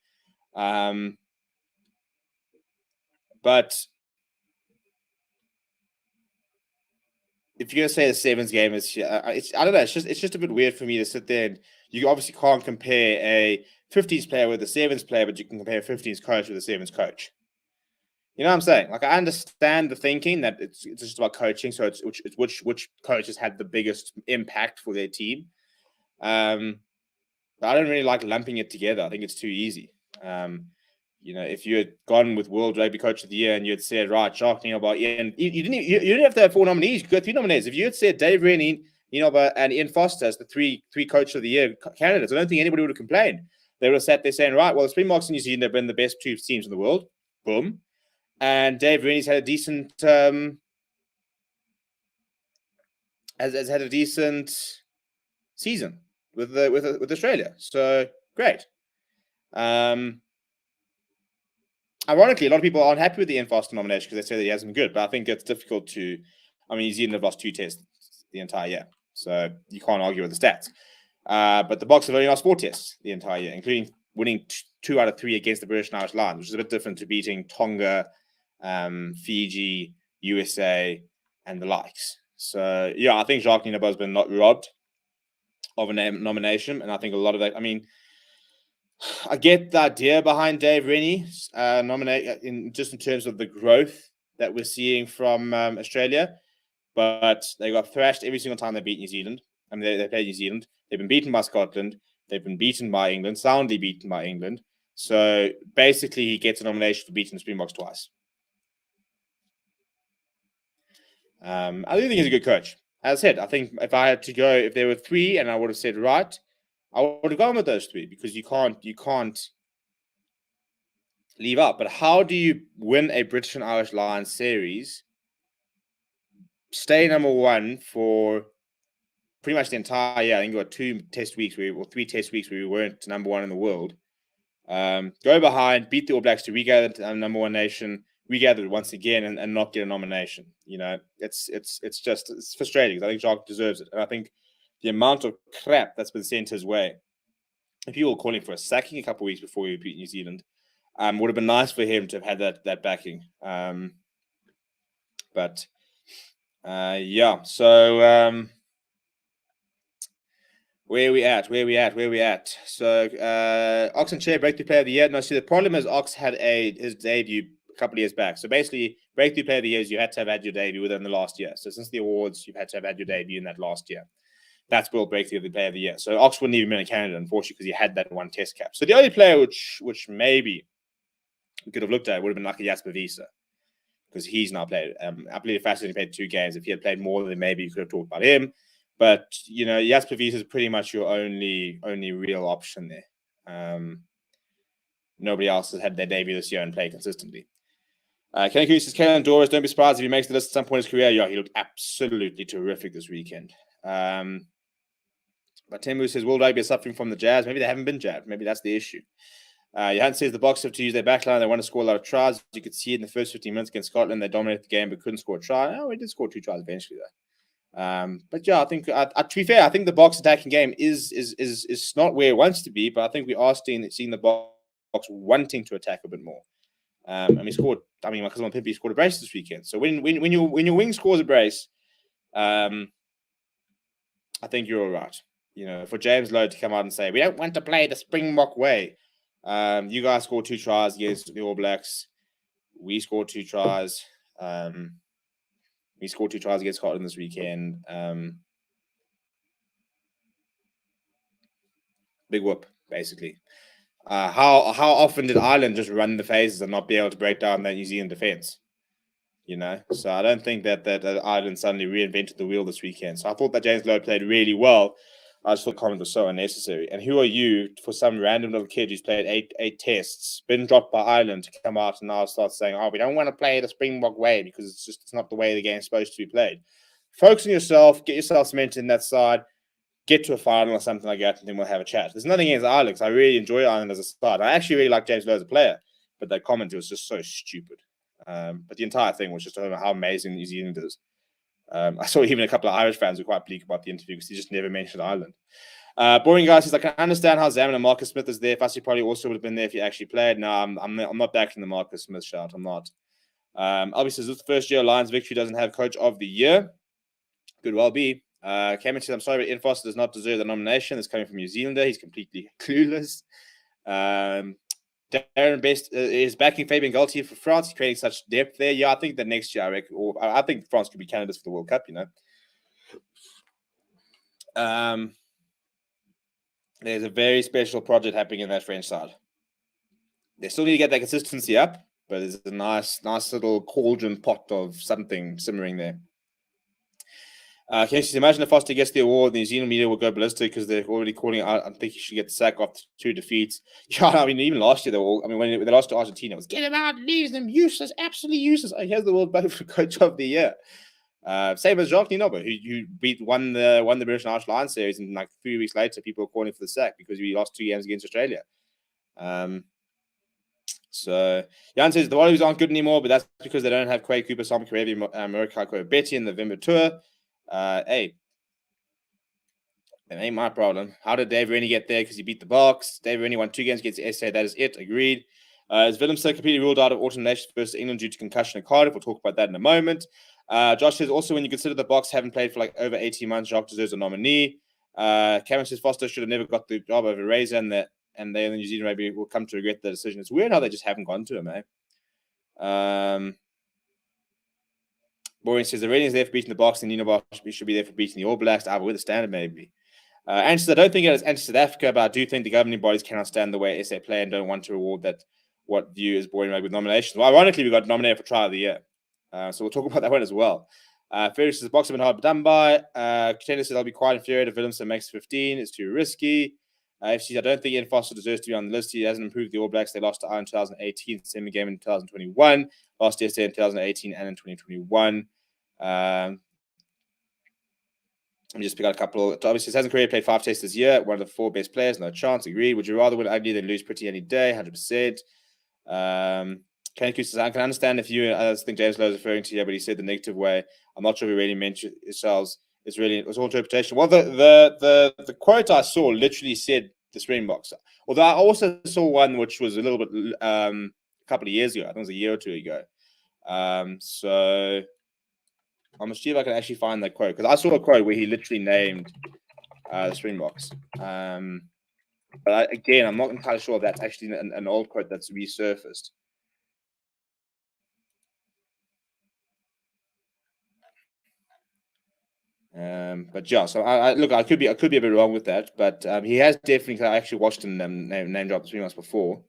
But if you're gonna say the Sevens game is, I don't know. It's just a bit weird for me to sit there and you obviously can't compare a 15s player with a Sevens player, but you can compare a 15s coach with a Sevens coach. You know what I'm saying? Like, I understand the thinking that it's just about coaching. So it's which coaches had the biggest impact for their team. But I don't really like lumping it together. I think it's too easy. If you had gone with World Rugby Coach of the Year and you had said, right, Jacques Nienaber, Ian, you didn't have to have 4 nominees. You could go 3 nominees. If you had said Dave Rennie, Nienaber, and Ian Foster as the three Coach of the Year candidates, I don't think anybody would have complained. They would have sat there saying, right, well, the Springboks in New Zealand have been the best 2 teams in the world. Boom. And Dave Rennie's had a decent has had a decent season with Australia. So great. Ironically, a lot of people aren't happy with the Ian Foster nomination because they say that he hasn't been good. But I think it's difficult to. New Zealand have lost 2 tests the entire year, so you can't argue with the stats. But the Boks have only lost 4 tests the entire year, including winning 2 out of 3 against the British and Irish Lions, which is a bit different to beating Tonga, Fiji, USA, and the likes. So yeah, I think Jacques Nienaber has been not robbed of a nomination, and I think a lot of that. I get the idea behind Dave Rennie nominate in terms of the growth that we're seeing from Australia, but they got thrashed every single time they beat New Zealand. They played New Zealand. They've been beaten by Scotland. They've been beaten by England, soundly beaten by England. So basically, he gets a nomination for beating the Springboks twice. I do think he's a good coach. As I said, I think if I had to go, if there were 3 and I would have said right, I would have gone with those 3 because you can't leave out. But how do you win a British and Irish Lions series, stay number 1 for pretty much the entire year? I think we got 2 test weeks, 3 test weeks where we weren't number 1 in the world. Go behind, beat the All Blacks to regather the number 1 nation, regather it once again, and not get a nomination. It's frustrating. I think Jacques deserves it, and I think the amount of crap that's been sent his way, if people were calling for a sacking a couple of weeks before we beat New Zealand, would have been nice for him to have had that backing. Yeah. So where we at? So Ox and Chair Breakthrough Player of the Year. No, see, the problem is Ox had his debut a couple of years back. So basically, Breakthrough Player of the Year is you had to have had your debut within the last year. So since the awards, you've had to have had your debut in that last year. That's World Breakthrough Player of the Year. So Ox wouldn't even been in Canada, unfortunately, because he had that 1 test cap. So the only player which maybe we could have looked at would have been like a Jasper Wiese, because he's now played. I believe Fascinating played 2 games. If he had played more, then maybe you could have talked about him. But Jasper Wiese is pretty much your only real option there. Nobody else has had their debut this year and played consistently. Ken Cruz says, Kalen Doris, don't be surprised if he makes the list at some point in his career. Yeah, he looked absolutely terrific this weekend. But Temu says, World Rugby is suffering from the jabs. Maybe they haven't been jabbed. Maybe that's the issue. Johan says the Boks have to use their backline. They want to score a lot of tries. You could see it in the first 15 minutes against Scotland. They dominated the game but couldn't score a try. Oh, we did score 2 tries eventually, though. But yeah, I think, to be fair, I think the Boks attacking game is not where it wants to be, but I think we are seeing the Boks wanting to attack a bit more. And we scored, because Pimpy scored a brace this weekend. So when your wing scores a brace, I think you're all right. You know, for James Lowe to come out and say we don't want to play the Springbok way. You guys scored 2 tries against the All Blacks. We scored 2 tries. We scored 2 tries against Scotland this weekend. Big whoop, basically. How often did Ireland just run the phases and not be able to break down that New Zealand defense? You know, so I don't think that Ireland suddenly reinvented the wheel this weekend. So I thought that James Lowe played really well. I just thought the comment was so unnecessary. And who are you for some random little kid who's played eight tests, been dropped by Ireland, to come out and now start saying, "Oh, we don't want to play the Springbok way because it's not the way the game's supposed to be played." Focus on yourself, get yourself cemented in that side, get to a final or something like that, and then we'll have a chat. There's nothing against Ireland. I really enjoy Ireland as a side. I actually really like James Lowe as a player, but that comment was just so stupid. But the entire thing was just how amazing New Zealand is. I saw even a couple of Irish fans were quite bleak about the interview because he just never mentioned Ireland. Boring guy says, I can understand how Zaman and Marcus Smith is there. Fussy probably also would have been there if he actually played. No, I'm not backing the Marcus Smith shout. I'm not. Albie says, this is the first year Lions victory doesn't have coach of the year. Could well be. Cameron says, I'm sorry, but Ian Foster does not deserve the nomination. It's coming from New Zealander. He's completely clueless. Darren Best is backing Fabian Galtier for France. He's creating such depth there. Yeah, I think that next year, I think France could be candidates for the World Cup, you know. There's a very special project happening in that French side. They still need to get that consistency up, but there's a nice little cauldron pot of something simmering there. Can you imagine if Foster gets the award, the New Zealand media will go ballistic because they're already calling out. I think he should get the sack after 2 defeats. Yeah, I mean, even last year, when they lost to Argentina, it was get him out, leave them useless, absolutely useless. Here's the World Battle for Coach of the Year. Same as Jacques Ninoba, who won the British National Lions series, and like 3 weeks later, people were calling for the sack because he lost 2 games against Australia. So Jan says the Wallabies aren't good anymore, but that's because they don't have Quay Cooper, Sam Karevi, Murikai Betty in the Vimba Tour. Hey, it ain't my problem. How did Dave Rennie get there? Because he beat the Box. Dave Rennie won 2 games against the SA. That is it. Agreed. Is Willem still completely ruled out of Autumn Nations versus England due to concussion at Cardiff? We'll talk about that in a moment. Josh says also when you consider the Box haven't played for like over 18 months, Jacques deserves a nominee. Cameron says Foster should have never got the job over Razor, and they in the New Zealand Rugby will come to regret the decision. It's weird how they just haven't gone to him, eh? Boring says the ratings there for beating the Box, and Nino should be there for beating the All Blacks. I would stand maybe. And says I don't think it is anti-South Africa, but I do think the governing bodies cannot stand the way SA play and don't want to reward that what view is boring rugby with nominations. Well, ironically, we got nominated for Trial of the Year, so we'll talk about that one as well. Ferris says the Box have been hard done by. Contender says I'll be quite inferior to Willemson makes 15. It's too risky. FC, I don't think Ian Foster deserves to be on the list. He hasn't improved the All Blacks. They lost to Ireland in 2018, semi game in 2021, lost to SA in 2018 and in 2021. Let me just pick out a couple. Obviously, his hasn't career played 5 tests this year. One of the 4 best players, no chance. Agreed. Would you rather win ugly than lose pretty any day? 100%. Kenny Cruz says, I can understand if you, I think James Lowe is referring to you, but he said the negative way. I'm not sure if he really meant yourselves. It was all interpretation. Well, the quote I saw literally said the Springboks. Although I also saw one which was a little bit a couple of years ago. I think it was a year or 2 ago. So I'm gonna see if I can actually find that quote because I saw a quote where he literally named the Springboks. But again, I'm not entirely sure if that's actually an old quote that's resurfaced. But yeah, so I look, I could be a bit wrong with that, but he has definitely. I actually watched him name drop 3 months before.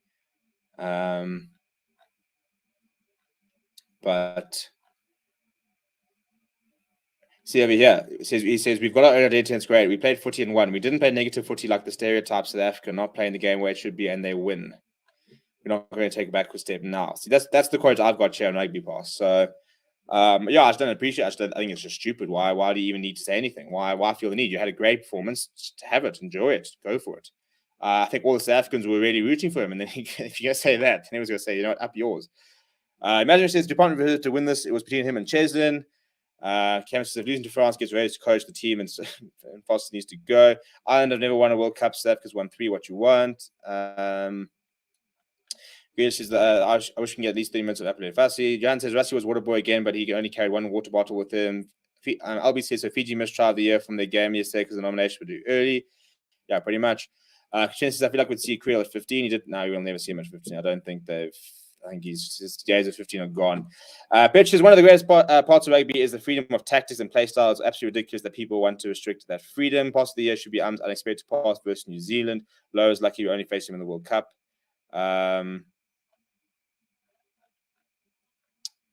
But see over here, he says we've got our own identity. It's great. We played footy and won. We didn't play negative footy like the stereotypes South Africa, not playing the game where it should be, and they win. We're not going to take a backward step now. See, that's the quote I've got here on Rugby Pass. So. Yeah, I just don't appreciate it. I think it's just stupid. Why do you even need to say anything? Why feel the need? You had a great performance. Just have it. Enjoy it. Go for it. I think all the South Africans were really rooting for him. And then if you're going to say that, then he was going to say, you know what, up yours. Imagine says, Dupont to win this. It was between him and Cheslin. Cameron says, if losing to France gets ready to coach the team and Foster needs to go. Ireland have never won a World Cup. South Africa's won 3. What you want. Says, I wish we can get at least 30 minutes of Apple Fassi. Jan says Rassi was water boy again, but he only carried 1 water bottle with him. Albie says, so Fiji missed try of the year from their game yesterday because the nomination were due early. Yeah, pretty much. Chances I feel like we'd see Creel at 15. He did. No, we'll never see him at 15. I don't think they've. I think his days of 15 are gone. Pitch says, one of the greatest parts of rugby is the freedom of tactics and play style. It's absolutely ridiculous that people want to restrict that freedom. Pass of the year should be unexpected pass versus New Zealand. Lowe is lucky we only faced him in the World Cup.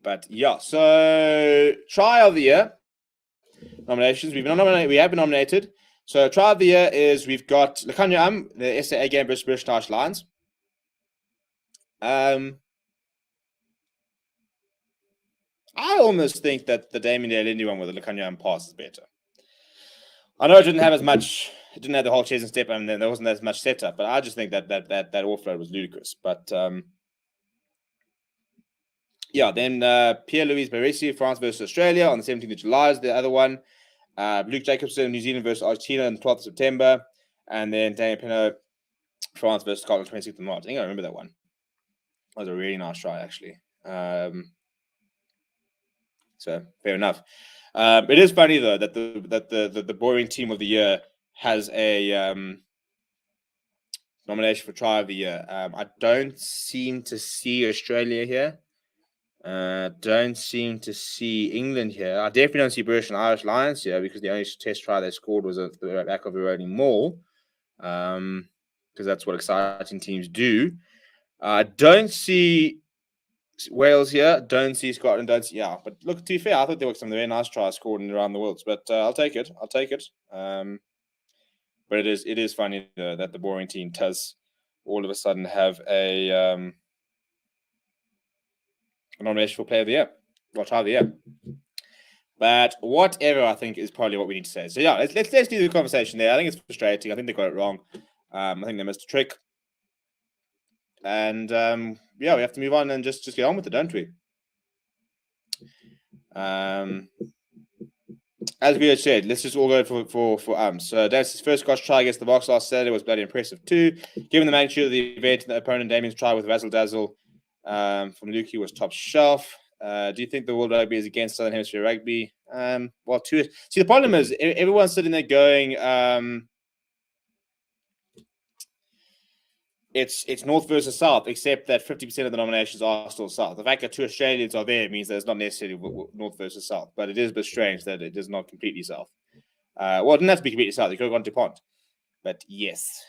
But yeah, so try of the year nominations. We have been nominated. So try of the year is we've got Lekanya the SAA game versus British Irish Lions. I almost think that the Damien Lindy one with the Lekanya pass is better. I know it didn't have as much. It didn't have the whole chase and step, and then there wasn't as much setup. But I just think that offload was ludicrous. But yeah, then Pierre-Louis Baresi, France versus Australia on the 17th of July is the other one. Luke Jacobson, New Zealand versus Argentina on the 12th of September. And then Daniel Pinot, France versus Scotland, 26th of March. I think I remember that one. That was a really nice try, actually. So fair enough. It is funny though that the boring team of the year has a nomination for try of the year. I don't seem to see Australia here. Don't seem to see England here. I definitely don't see British and Irish Lions here because the only test try they scored was at the back of the rolling maul. Because that's what exciting teams do. Don't see Wales here. Don't see Scotland. Don't see, yeah. But look, to be fair, I thought there were some very nice tries scored around the world. But I'll take it. But it is funny that the boring team does all of a sudden have a nomination for player of the year, or try of the year. But whatever, I think is probably what we need to say. So yeah, let's do the conversation there. I think it's frustrating. I think they got it wrong. I think they missed a trick. And yeah, we have to move on and just get on with it, don't we? As we had said, let's just all go for So Dance's first Scotch try against the Box last Saturday was bloody impressive too. Given the magnitude of the event and the opponent, Damien's try with Razzle Dazzle from Lukey was top shelf. Do you think the World Rugby is against Southern Hemisphere rugby? Well, see, the problem is everyone's sitting there going, it's North versus South, except that 50% of the nominations are still South. The fact that 2 Australians are there means that it's not necessarily North versus South, but it is a bit strange that it is not completely South. Well, it didn't have to be completely South. You could have gone to Pont, but yes.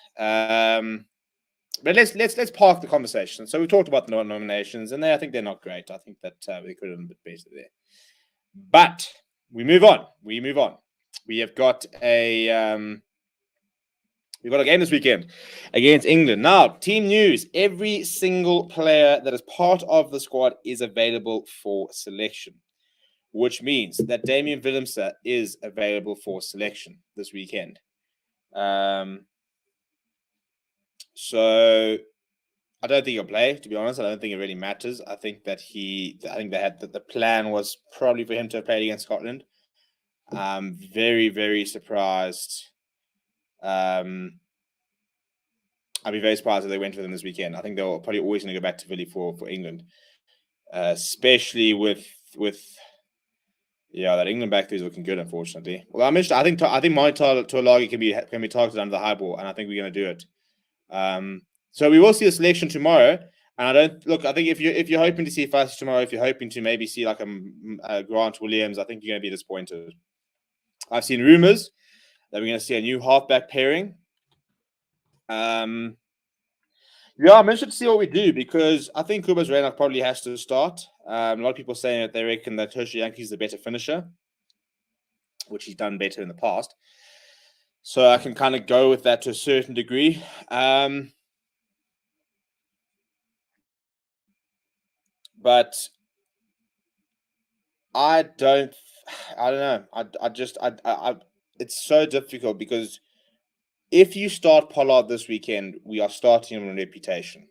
But let's park the conversation. So we talked about the nominations, and I think they're not great. I think that we could have done a bit better there. But we move on. We have got we've got a game this weekend against England. Now, team news. Every single player that is part of the squad is available for selection, which means that Damien Willemse is available for selection this weekend. So I don't think he'll play, to be honest. I don't think it really matters. I think that the plan was probably for him to have played against Scotland. I'm very, very surprised. I'd be very surprised if they went with him this weekend. I think they're probably always going to go back to Philly for England, especially with that England back there is looking good. Unfortunately, well, I think Mike Tuilagi can be targeted under the high ball, and I think we're going to do it. So we will see the selection tomorrow. And I think if you're hoping to see Fussy tomorrow, if you're hoping to maybe see like a Grant Williams, I think you're going to be disappointed. I've seen rumors that we're going to see a new halfback pairing. I'm interested to see what we do because I think Kubas Reinach probably has to start. A lot of people saying that they reckon that Toshi Yankee is the better finisher, which he's done better in the past. So I can kind of go with that to a certain degree. But I don't know. It's so difficult because if you start Pollard this weekend, we are starting him on reputation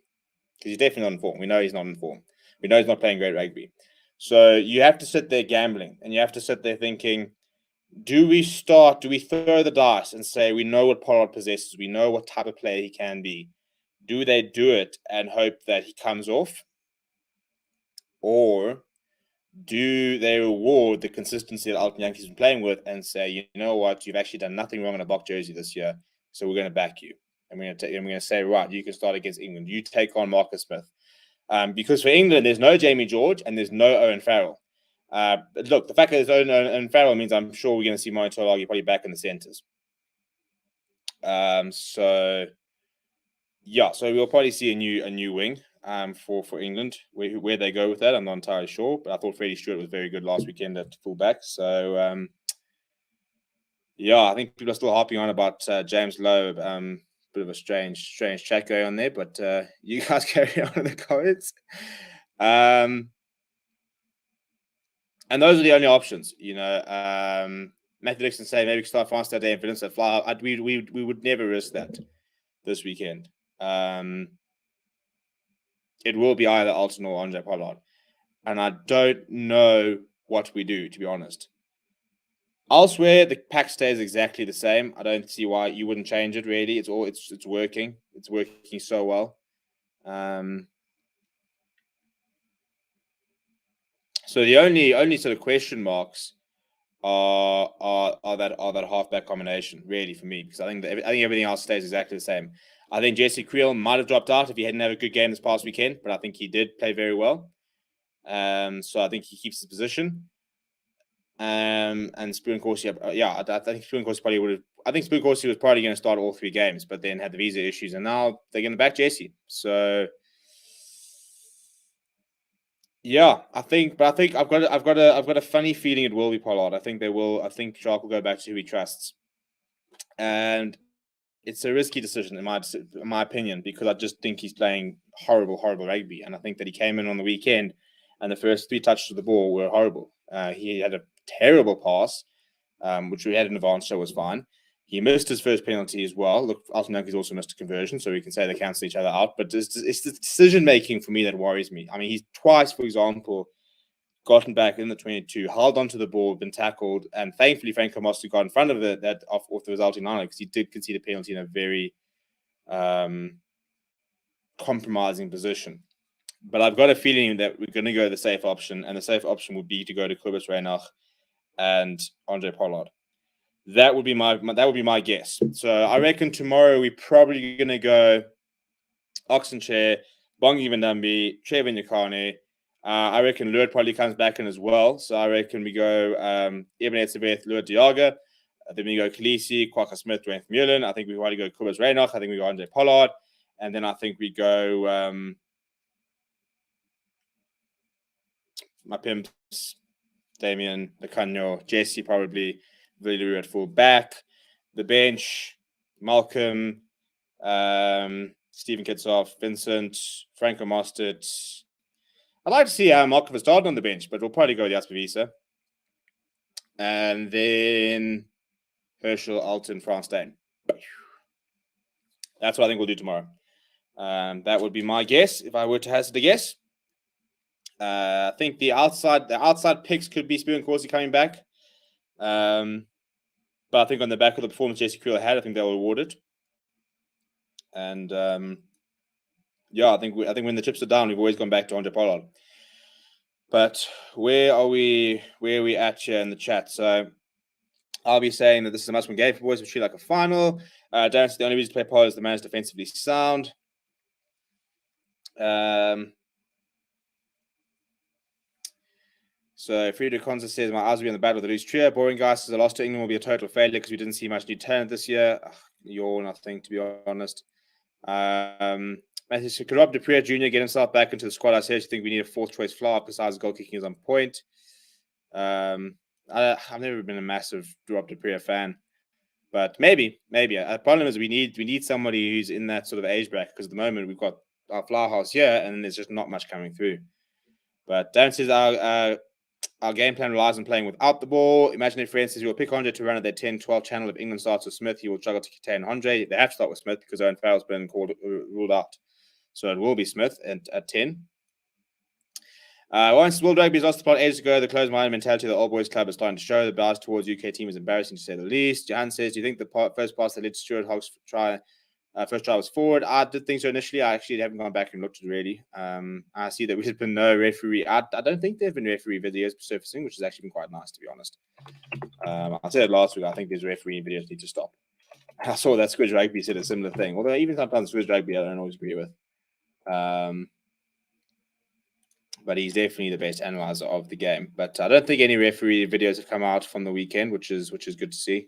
because he's definitely not in form. We know he's not in form. We know he's not playing great rugby. So you have to sit there gambling and you have to sit there thinking, do we throw the dice and say, we know what Pollard possesses. We know what type of player he can be. Do they do it and hope that he comes off? Or do they reward the consistency that Alton Yankees been playing with and say, you know what, you've actually done nothing wrong in a Bok jersey this year, so we're going to back you. And we're going to say, right, you can start against England. You take on Marcus Smith. Because for England, there's no Jamie George and there's no Owen Farrell. Look, the fact that there's Owen Farrell means I'm sure we're going to see Moeen Tuilagi probably back in the centres. So we'll probably see a new wing for England. Where they go with that, I'm not entirely sure. But I thought Freddie Stewart was very good last weekend at fullback. So I think people are still harping on about James Lowe. Bit of a strange chat going on there, but you guys carry on in the comments. And those are the only options, Matthew Dixon saying maybe we can start France that day and Vince at fly. We would never risk that this weekend. It will be either Alton or Andre Pollard. And I don't know what we do, to be honest. Elsewhere, the pack stays exactly the same. I don't see why you wouldn't change it, really. It's working. It's working so well. So the only sort of question marks are that halfback combination, really, for me, because I think everything else stays exactly the same. I think Jesse Creel might have dropped out if he hadn't had a good game this past weekend, but I think he did play very well. So I think he keeps his position. And Spoon Corsi, I think Spoon Corsi probably would have. I think Spoon Corsi was probably going to start all 3 games, but then had the visa issues, and now they're going to back Jesse. So I think I've got a funny feeling it will be Pollard. I think they will. I think Jacques will go back to who he trusts, and it's a risky decision in my opinion, because I just think he's playing horrible rugby, and I think that he came in on the weekend, and the first 3 touches of the ball were horrible. He had a terrible pass, which we had in advance, so was fine. He missed his first penalty as well. Look, Alton Yankees also missed a conversion, so we can say they cancel each other out. But it's the decision-making for me that worries me. I mean, he's twice, for example, gotten back in the 22, held onto the ball, been tackled, and thankfully Franco Moster got in front of that off the resulting line, because he did concede a penalty in a very compromising position. But I've got a feeling that we're going to go the safe option, and the safe option would be to go to Kobus Reinach and Andre Pollard. That would be my guess. So I reckon tomorrow we're probably going to go Oxenchair, Bongi Vandambi, Trevor Nyakane. I reckon Lured probably comes back in as well. So I reckon we go Eben Etzebeth, Lured Diaga. Then we go Khaleesi, Kwaka Smith, Dwayne Mullen. I think we probably go Kobus Reinach. I think we go Andre Pollard. And then I think we go my pimps, Damien, Lecanyo, Jesse probably, Villiru at full back, the bench, Malcolm, Stephen Kitsoff, Vincent, Franco Mostert. I'd like to see Malcolm start on the bench, but we'll probably go with Jasper Wiese. And then Herschel, Alton, Frans Steyn. That's what I think we'll do tomorrow. That would be my guess if I were to hazard a guess. I think the outside picks could be Spoon Corsi coming back. But I think on the back of the performance Jesse Creel had, I think they were rewarded. And I think when the chips are down, we've always gone back to Andre Pollard. But where are we at here in the chat? So I'll be saying that this is a must-win game for boys. We treat like a final. Darren's the only reason to play Pollard is the man is defensively sound. So Friedrich Konza says, my eyes will be on the battle of the loose trio. Boring guys says the loss to England will be a total failure because we didn't see much new talent this year. Yawn, I think, to be honest. Matthew said, could Rob Dupree Jr. get himself back into the squad? I seriously think we need a 4th choice flower besides goal kicking is on point. I've never been a massive Rob Dupree fan, but maybe. The problem is we need somebody who's in that sort of age bracket, because at the moment we've got our flower house here and there's just not much coming through. But Dan says our game plan relies on playing without the ball. Imaginary friends says you'll pick Andre to run at their 10-12 channel. If England starts with Smith, he will struggle to contain Andre. They have to start with Smith because Owen Farrell's been ruled out. So it will be Smith at 10. Once World Rugby has lost the plot ages ago, the closed-minded mentality of the Old Boys Club is starting to show. The bias towards UK team is embarrassing, to say the least. Johan says, do you think the first pass that led to Stuart Hogg's try First try was forward. I did think so initially. I actually haven't gone back and looked at it really. I see that there's been no referee. I don't think there have been referee videos surfacing, which has actually been quite nice, to be honest. I said it last week. I think these referee videos need to stop. I saw that Squiz Rugby said a similar thing. Although even sometimes Squiz Rugby I don't always agree with. But he's definitely the best analyzer of the game. But I don't think any referee videos have come out from the weekend, which is good to see.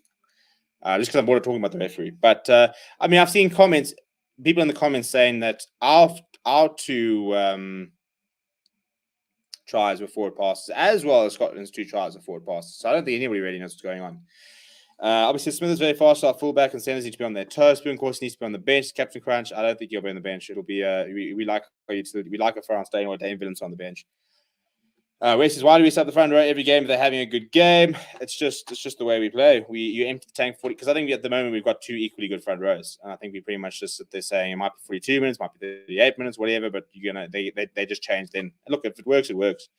Just because I'm bored of talking about the referee. But I mean, I've seen comments, people in the comments saying that our two tries were forward passes, as well as Scotland's 2 tries are forward passes. So I don't think anybody really knows what's going on. Obviously, Smith is very fast. Our fullback and centers need to be on their toes. Spoon, of course, needs to be on the bench. Captain Crunch, I don't think he'll be on the bench. It'll be we like a France staying or Dane Williams on the bench. West is why do we start the front row every game if they're having a good game? It's just the way we play. You empty the tank 40 because I think at the moment we've got 2 equally good front rows, and I think we pretty much just sit there saying it might be 42 minutes, might be 38 minutes, whatever. But they just change. Then look, if it works, it works.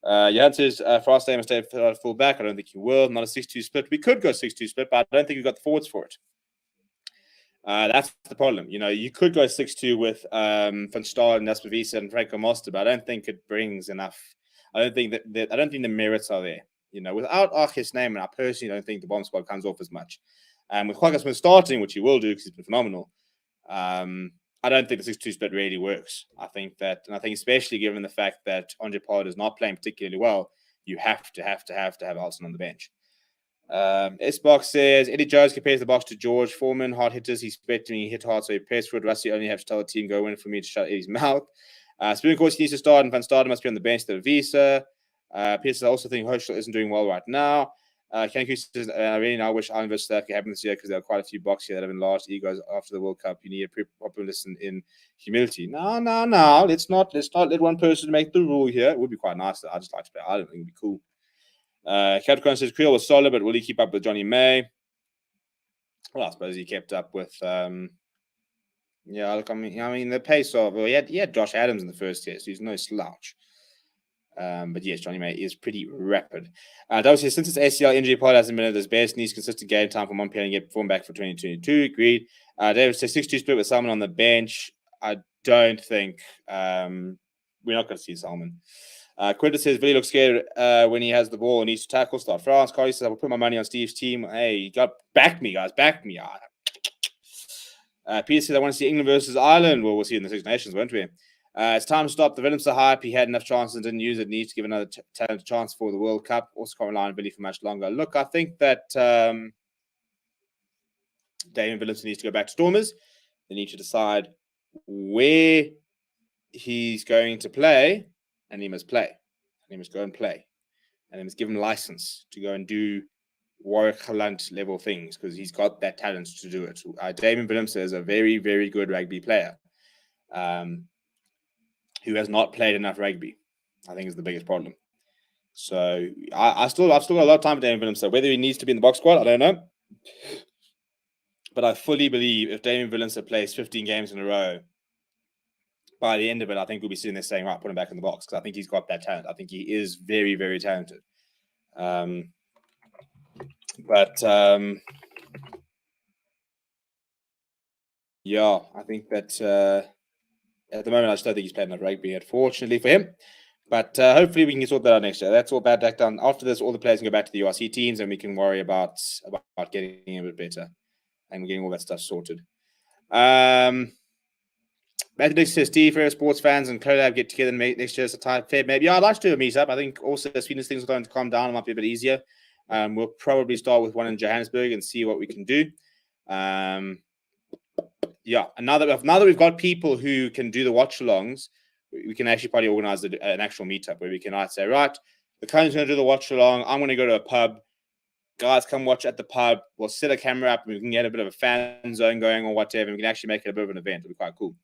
Johan says Frost must stay full back. I don't think he will. Not a 6-2 split. We could go 6-2 split, but I don't think we've got the forwards for it. That's the problem. You could go 6-2 with Van Staal, Nasper Wiese, and Franco Moster, but I don't think it brings enough. I don't think the merits are there. Without Arch's name, and I personally don't think the bomb squad comes off as much. With Quagga Smith starting, which he will do because he's been phenomenal, I don't think the 6-2 split really works. I think especially given the fact that Andre Pollard is not playing particularly well, you have to have Alston on the bench. S-Box says Eddie Jones compares the box to George Foreman, hard hitters. He's expecting he hit hard, so he pressed for it. Rusty only have to tell the team go in for me to shut Eddie's mouth. Spoon, of course, he needs to start, and Van Staden must be on the bench to Visa. Pearson, I also think Herschel isn't doing well right now. Kanku says, I really now wish Ireland versus South Africa happened this year because there are quite a few boxes here that have been large egos after the World Cup. You need a populist in humility. No. Let's not let one person make the rule here. It would be quite nice. I just like to play Ireland. I think it'd be cool. Capcom says Creel was solid, but will he keep up with Johnny May? Well, I suppose he kept up with. Look, I mean, the pace of. Well, he had Josh Adams in the first year, so he's no slouch. But yes, Johnny May is pretty rapid. David says, since his ACL injury, Paul hasn't been at his best, needs consistent game time for Montpellier and get form back for 2022. Agreed. David says 6-2 split with Salmon on the bench. I don't think we're not going to see Salmon. Quintus says Billy looks scared when he has the ball and needs to tackle. Start France. Carly says I will put my money on Steve's team. Hey, back me, guys. Back me. Peter says I want to see England versus Ireland. Well, we'll see in the Six Nations, won't we? It's time to stop the Willems hype. He had enough chances and didn't use it. Needs to give another talent a chance for the World Cup. Also can't rely on Billy for much longer. Look, I think that Damien Williamson needs to go back to Stormers. They need to decide where he's going to play, and he must play. And he must go and play. And he must give him license to go and do Warwick Hunt level things because he's got that talent to do it. Damien Williamson is a very, very good rugby player. Who has not played enough rugby, I think is the biggest problem. So I've still got a lot of time for Damien Williamson. Whether he needs to be in the box squad, I don't know. But I fully believe if Damien Williamson plays 15 games in a row, by the end of it, I think we'll be sitting there saying, right, put him back in the box because I think he's got that talent. I think he is very, very talented. I think that at the moment, I just don't think he's played enough rugby, unfortunately for him. But hopefully we can sort that out next year. That's all bad back down. After this, all the players can go back to the URC teams and we can worry about getting a bit better and getting all that stuff sorted. Matthew Dix says, Steve, for sports fans and collab get together next year as a type fair. Maybe I'd like to do a meetup. I think also as soon as things are going to calm down, it might be a bit easier. We'll probably start with one in Johannesburg and see what we can do. Now that we've got people who can do the watch-alongs, we can actually probably organize an actual meetup where we can say, right, the coach's going to do the watch-along. I'm going to go to a pub. Guys, come watch at the pub. We'll set a camera up and we can get a bit of a fan zone going or whatever. We can actually make it a bit of an event. It'll be quite cool.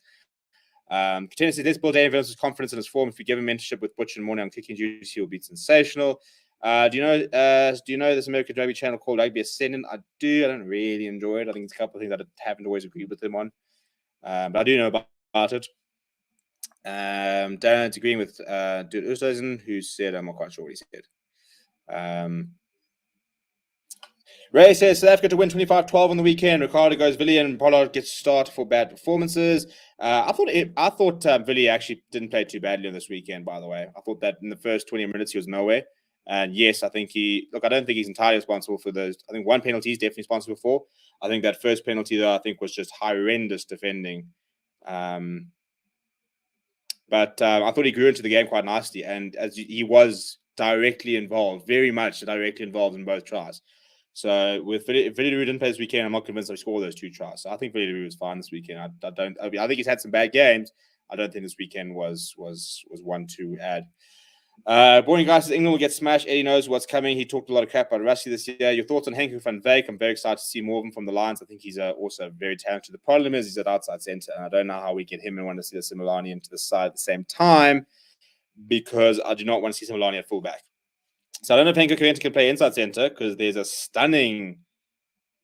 Katana says, let's build Dave Williams' confidence in his form. If we give him mentorship with Butch and Morning on kicking duties, he'll be sensational. Do you know this American rugby channel called Rugby Ascendant? I do. I don't really enjoy it. I think it's a couple of things that I haven't always agreed with them on. But I do know about it. Darren's agreeing with Dude Ustazen, who said, I'm not quite sure what he said. Ray says South Africa to win 25-12 on the weekend. Ricardo goes Villian and Pollard gets started for bad performances. I thought Villian actually didn't play too badly on this weekend, by the way. I thought that in the first 20 minutes he was nowhere. And yes, I think I don't think he's entirely responsible for those. I think one penalty he's definitely responsible for. I think that first penalty, though, I think was just horrendous defending. But I thought he grew into the game quite nicely. And as he was directly involved, very much directly involved in both tries. So with Villian didn't play this weekend, I'm not convinced he scored those 2 tries. So I think Villian was fine this weekend. I think he's had some bad games. I don't think this weekend was one to add. Boring guy says England will get smashed. Eddie knows what's coming. He talked a lot of crap about Rusty this year. Your thoughts on Henk van Wyk? I'm very excited to see more of him from the Lions. I think he's also very talented. The problem is he's at outside centre, and I don't know how we get him and want to see Similani into the side at the same time, because I do not want to see Similani at fullback. So I don't know if Henk can play inside centre, because there's a stunning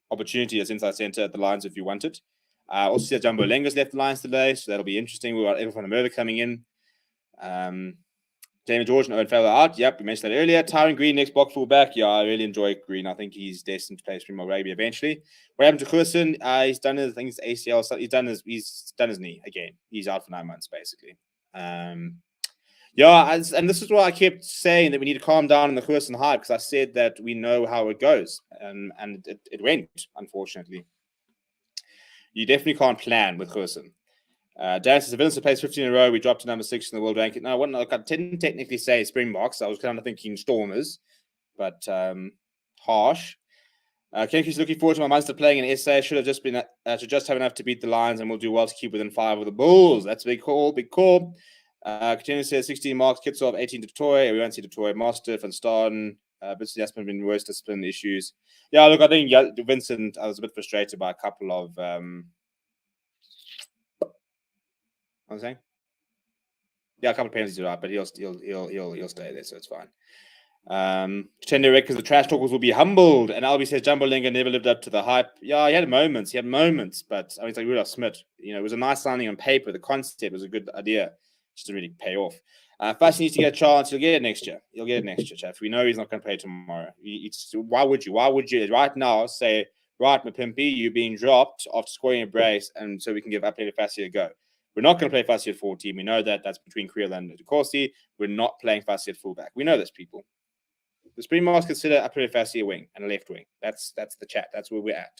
opportunity as inside centre at the Lions if you want it. Also see that Jumbo Lenga's left the Lions today, so that'll be interesting. We've got Evan van der Merwe coming in. David George and Owen Farrell out. Yep, we mentioned that earlier. Tyron Green, next block fullback. Yeah, I really enjoy Green. I think he's destined to play Springbok Rugby eventually. What happened to Goosen? He's done his, I think it's ACL. He's done his knee again. He's out for 9 months, basically. Yeah, and this is why I kept saying that we need to calm down in the Goosen hype, because I said that we know how it goes, and it went, unfortunately. You definitely can't plan with Goosen. Dan says, the Villains have placed 15 in a row. We dropped to number 6 in the world ranking. No, I didn't technically say Springboks. I was kind of thinking Stormers, but harsh. Kenki's looking forward to my Munster playing in SA. Should just have enough to beat the Lions, and we'll do well to keep within 5 of the Bulls. That's a big call, big call. Continue says 16 marks, Kitsov 18 to Toy. We won't see Toy, Mastiff and Staden. Vincent Jasper been worse discipline issues. Yeah, look, I think Vincent, I was a bit frustrated by a couple of what was I saying? Yeah, a couple of penalties are right, but he'll stay there, so it's fine. Tender records the trash talkers will be humbled, and Albie says Jumbo Lenga never lived up to the hype. Yeah, he had moments, but I mean, it's like Rudolph Smith. You know, it was a nice signing on paper. The concept was a good idea, just didn't really pay off. Fassi needs to get a chance. He'll get it next year. Chef. We know he's not going to play tomorrow. Why would you? Why would you right now say, right, Mapimpi, you're being dropped after scoring a brace, and so we can give Apele Fassi a go? We're not going to play Fassi at 14. We know that. That's between Creel and De Corsi. We're not playing Fassi at fullback. We know this, people. The Springboks consider Apele Fassi a wing and a left wing. That's the chat. That's where we're at.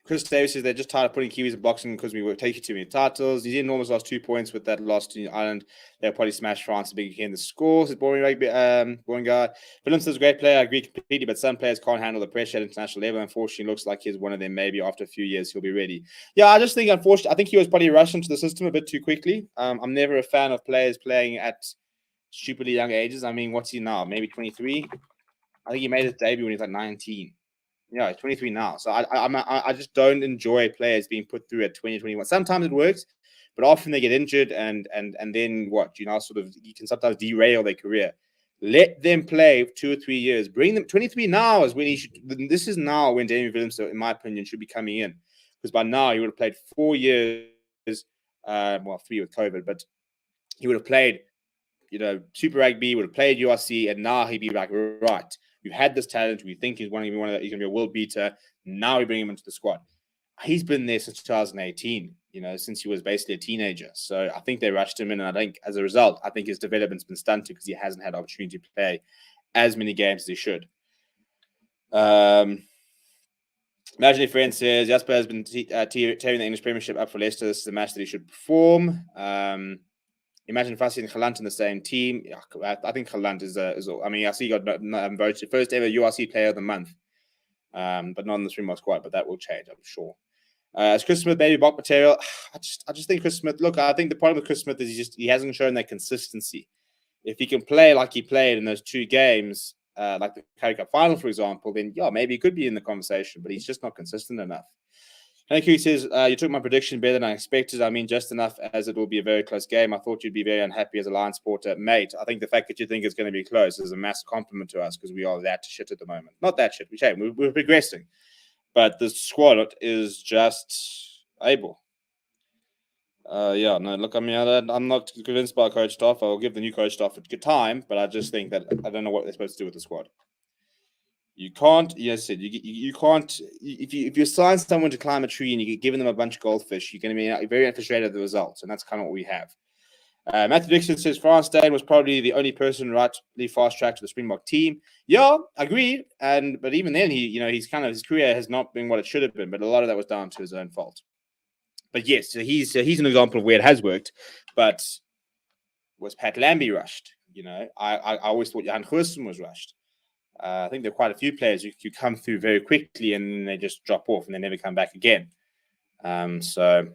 Chris Davis says they're just tired of putting Kiwis in boxing because we were taking too many titles. New Zealand almost lost 2 points with that loss to New Ireland. They'll probably smash France to big again. The score says boring rugby. Boring guy. Williams is a great player. I agree completely, but some players can't handle the pressure at international level. Unfortunately, looks like he's one of them. Maybe after a few years he'll be ready. Yeah, I just think unfortunately, I think he was probably rushed into the system a bit too quickly. I'm never a fan of players playing at stupidly young ages. I mean, what's he now? Maybe 23. I think he made his debut when he was like 19. Yeah, he's 23 now. So I just don't enjoy players being put through at 20, 21. Sometimes it works, but often they get injured and then what? You know, sort of you can sometimes derail their career. Let them play 2 or 3 years. Bring them 23 now is when he should. This is now when Damian Williams, in my opinion, should be coming in, because by now he would have played 4 years. 3 with COVID, but he would have played, you know, Super Rugby, would have played URC, and now he'd be like, right, we've had this talent. We think he's going to be a world beater. Now we bring him into the squad. He's been there since 2018, you know, since he was basically a teenager. So I think they rushed him in, and I think as a result, I think his development's been stunted because he hasn't had opportunity to play as many games as he should. Imagine if friend says Jasper has been tearing the English Premiership up for Leicester. This is a match that he should perform. Imagine Fassi and Galant in the same team. I think Galant is. I mean, I see he got voted first ever URC Player of the Month, but not in the Springbok squad. But that will change, I'm sure. As Chris Smith, baby Bok material. I just think Chris Smith. Look, I think the problem with Chris Smith is he hasn't shown that consistency. If he can play like he played in those 2 games, like the Currie Cup final, for example, then yeah, maybe he could be in the conversation. But he's just not consistent enough. Thank you. He says, you took my prediction better than I expected. I mean, just enough as it will be a very close game. I thought you'd be very unhappy as a Lions supporter. Mate, I think the fact that you think it's going to be close is a massive compliment to us because we are that shit at the moment. Not that shit. We're progressing. But the squad is just able. Yeah, no, look, I mean, I'm not convinced by coach staff. I'll give the new coach staff a good time, but I just think that I don't know what they're supposed to do with the squad. You can't, yes, you can't. If you assign someone to climb a tree and you're giving them a bunch of goldfish, you're going to be very frustrated at the results, and that's kind of what we have. Matthew Dixon says France Dane was probably the only person rightly fast tracked to the Springbok team. Yeah, agreed. But even then, his career has not been what it should have been. But a lot of that was down to his own fault. But yes, so he's an example of where it has worked. But was Pat Lambie rushed? I always thought Jan Goosen was rushed. I think there are quite a few players who come through very quickly and then they just drop off and they never come back again. So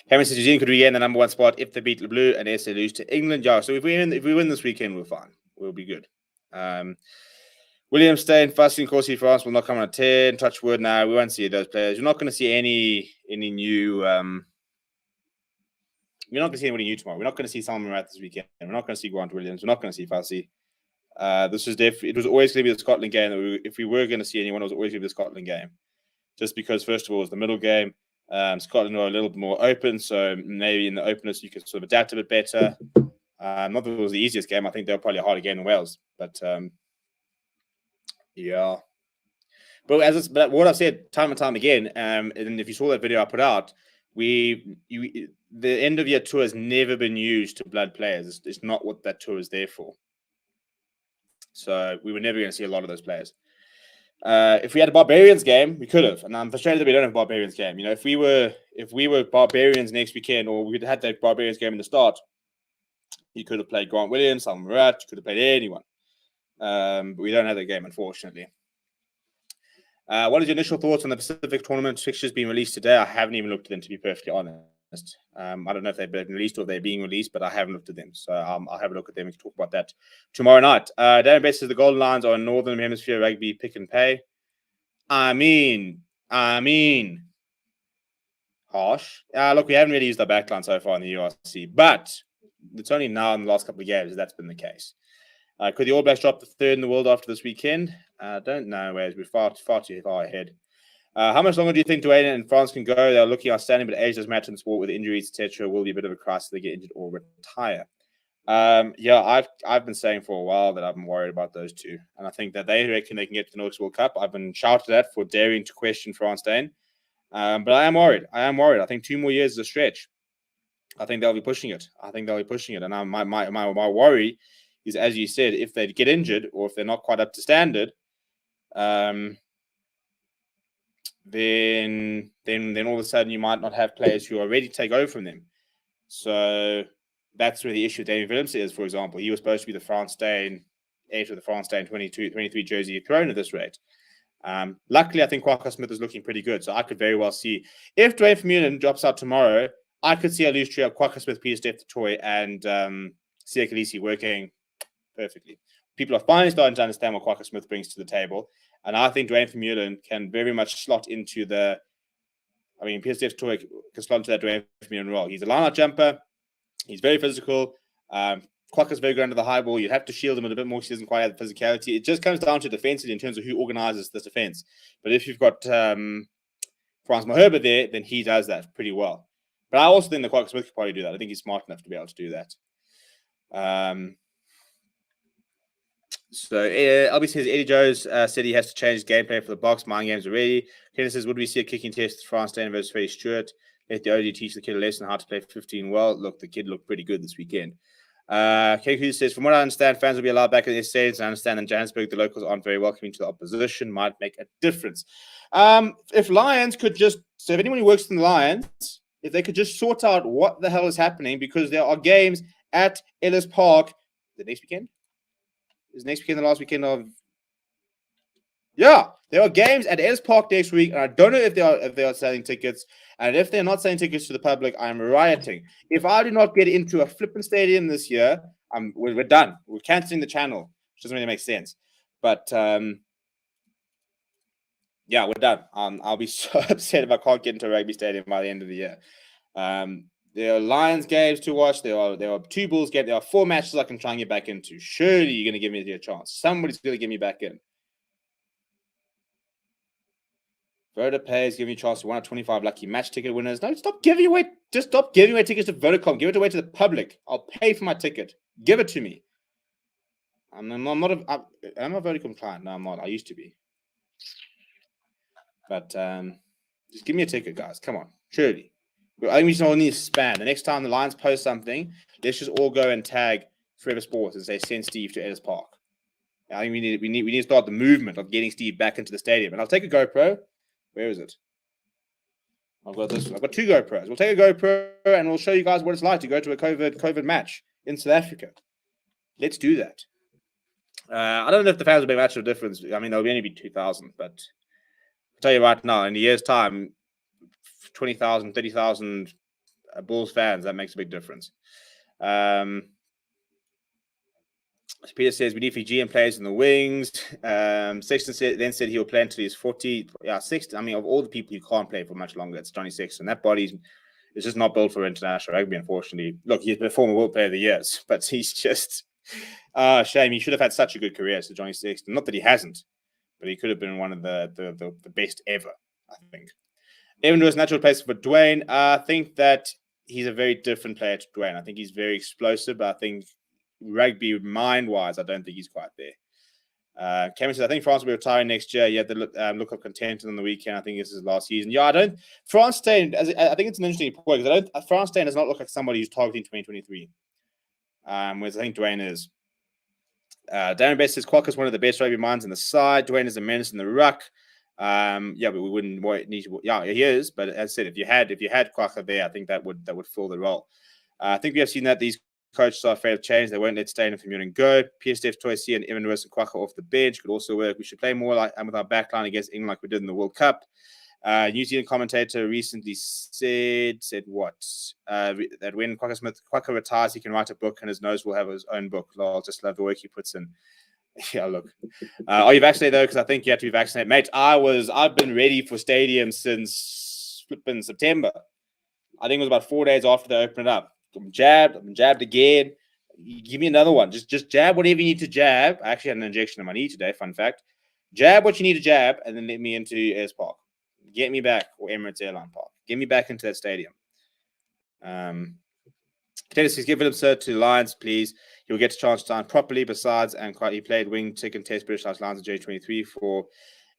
Cameron says New Zealand could regain the number one spot if they beat Le Bleu and SA lose to England. Yeah, so if we win this weekend, we're fine. We'll be good. William Stein, Fasting Corsi France will not come on a 10. Touch wood now. We won't see those players. You're not going to see any new. We're not going to see anybody new tomorrow. We're not going to see Salman Murat this weekend. We're not going to see Grant Williams. We're not going to see Fassi. It was always going to be the Scotland game. If we were going to see anyone, it was always going to be the Scotland game. Just because, first of all, it was the middle game. Scotland were a little bit more open, so maybe in the openness you could sort of adapt a bit better. Not that it was the easiest game. I think they were probably a harder game than Wales. But, yeah. But what I've said time and time again, and if you saw that video I put out, the end of year tour has never been used to blood players. It's not what that tour is there for. So we were never going to see a lot of those players. If we had a Barbarians game, we could have. And I'm frustrated that we don't have a Barbarians game. If we were Barbarians next weekend, or we'd had that Barbarians game in the start, you could have played Grant Williams, Salman Murat, you could have played anyone. But we don't have that game, unfortunately. What is your initial thoughts on the Pacific tournament fixtures being released today? I haven't even looked at them, to be perfectly honest. I don't know if they've been released or they're being released, but I haven't looked at them. So I'll have a look at them and talk about that tomorrow night. Darren Best says the Golden Lions are a Northern Hemisphere rugby pick and pay. I mean, harsh. Look, we haven't really used our backline so far in the URC, but it's only now in the last couple of games that's been the case. Could the All Blacks drop the third in the world after this weekend? I don't know, whereas we're far too far ahead. How much longer do you think Dwayne and France can go? They're looking outstanding, but age does matter in sport with injuries, etc. Will be a bit of a crisis. They get injured or retire. Yeah, I've been saying for a while that I've been worried about those two, and I think that they reckon they can get to the next World Cup. I've been shouted at for daring to question France Dane, but I am worried. I think 2 more years is a stretch. I think they'll be pushing it. And my worry is, as you said, if they get injured or if they're not quite up to standard, then all of a sudden you might not have players who are ready to take over from them. So that's where the issue with David Williams is, for example. He was supposed to be the France Dane, age of the France Dane 23 jersey thrown at this rate. Luckily, I think Kwaka Smith is looking pretty good. So I could very well see, if Dwayne Vermeulen drops out tomorrow, I could see a loose trio of Kwaka Smith, Peter Steph, Toy, and Siya Kolisi working perfectly. People are finally starting to understand what Kwaka Smith brings to the table. And I think Dwayne Vermeulen can very much slot into Peter Steph Toy can slot into that Dwayne Vermeulen role. He's a line-out jumper. He's very physical. Kwaka's very good under the high ball. You have to shield him a bit more. He doesn't quite have the physicality. It just comes down to defensively in terms of who organizes this defense. But if you've got Frans Maherba there, then he does that pretty well. But I also think that Kwaka Smith could probably do that. I think he's smart enough to be able to do that. So Albie says Eddie Jones said he has to change his gameplay for the box. Mind games already. Kenny says, would we see a kicking test France Dane versus Freddie Stewart? Let the OG teach the kid a lesson how to play 15 well. Look, the kid looked pretty good this weekend. KQ says, from what I understand, fans will be allowed back in the States. I understand in Johannesburg, the locals aren't very welcoming to the opposition. Might make a difference. If Lions could just, so if anyone who works in the Lions, if they could just sort out what the hell is happening, because there are games at Ellis Park the next weekend. Is next weekend the last weekend of? Yeah, there are games at Ellis Park next week, and I don't know if they are selling tickets. And if they're not selling tickets to the public, I'm rioting. If I do not get into a flipping stadium this year, we're done. We're canceling the channel, which doesn't really make sense. But yeah, we're done. I'll be so upset if I can't get into a rugby stadium by the end of the year. There are Lions games to watch. There are 2 Bulls games. There are 4 matches I can try and get back into. Surely you're going to give me a chance. Somebody's going to get me back in. VodaPay giving you a chance to 1 of 25 lucky match ticket winners. No, stop giving away. Just stop giving away tickets to Vodacom. Give it away to the public. I'll pay for my ticket. Give it to me. I'm not a Vodacom client. No, I'm not. I used to be. But just give me a ticket, guys. Come on. Surely. I think we just all need to span. The next time the Lions post something, let's just all go and tag Forever Sports and say, send Steve to Ellis Park. I think we need to start the movement of getting Steve back into the stadium. And I'll take a GoPro. Where is it? I've got 2 GoPros. We'll take a GoPro and we'll show you guys what it's like to go to a COVID match in South Africa. Let's do that. I don't know if the fans will make much of a difference. I mean, there'll only be 2,000, but I'll tell you right now, in a year's time, 20,000, 30,000 Bulls fans, that makes a big difference. Peter says we need Fijian players in the wings. Sexton then said he'll play until he's 40. Yeah, Sexton. I mean, of all the people who can't play for much longer, it's Johnny Sexton. That body is just not built for international rugby, unfortunately. Look, he's been a former World Player of the Year, but he's just shame. He should have had such a good career as Johnny Sexton. Not that he hasn't, but he could have been one of the best ever, I think. Evan Lewis, natural place for Dwayne. I think that he's a very different player to Dwayne. I think he's very explosive, but I think rugby mind-wise, I don't think he's quite there. Cameron says, I think France will be retiring next year. Yeah, the look of content on the weekend. I think this is his last season. Yeah, France Steyn, I think it's an interesting point because France Steyn does not look like somebody who's targeting 2023. Whereas I think Dwayne is. Darren Best says Kwak is one of the best rugby minds in the side. Dwayne is a menace in the ruck. Yeah, but we wouldn't need to. Yeah, he is. But as I said, if you had Kwak there, I think that would fill the role. I think we have seen that these coaches are afraid of change. They won't let Steyn and Vermeulen go. Pierre Steph Toysi and Evan Lewis and Kwaka off the bench could also work. We should play more like with our backline against England like we did in the World Cup. New Zealand commentator recently said what? That when Kwaka retires, he can write a book and his nose will have his own book. I'll just love the work he puts in. Yeah, look. Are you vaccinated though? Because I think you have to be vaccinated, mate. I've been ready for stadium since flipping September. I think it was about 4 days after they opened it up. I'm jabbed again. Give me another one. Just jab whatever you need to jab. I actually had an injection in my knee today, fun fact. Jab what you need to jab, and then let me into Ayers Park. Get me back, or Emirates Airline Park. Get me back into that stadium. Taylor says, give Philip Sir to the Lions, please. He'll get a chance to sign properly. Besides, and he played wing, tick, and test British Lions in J23 for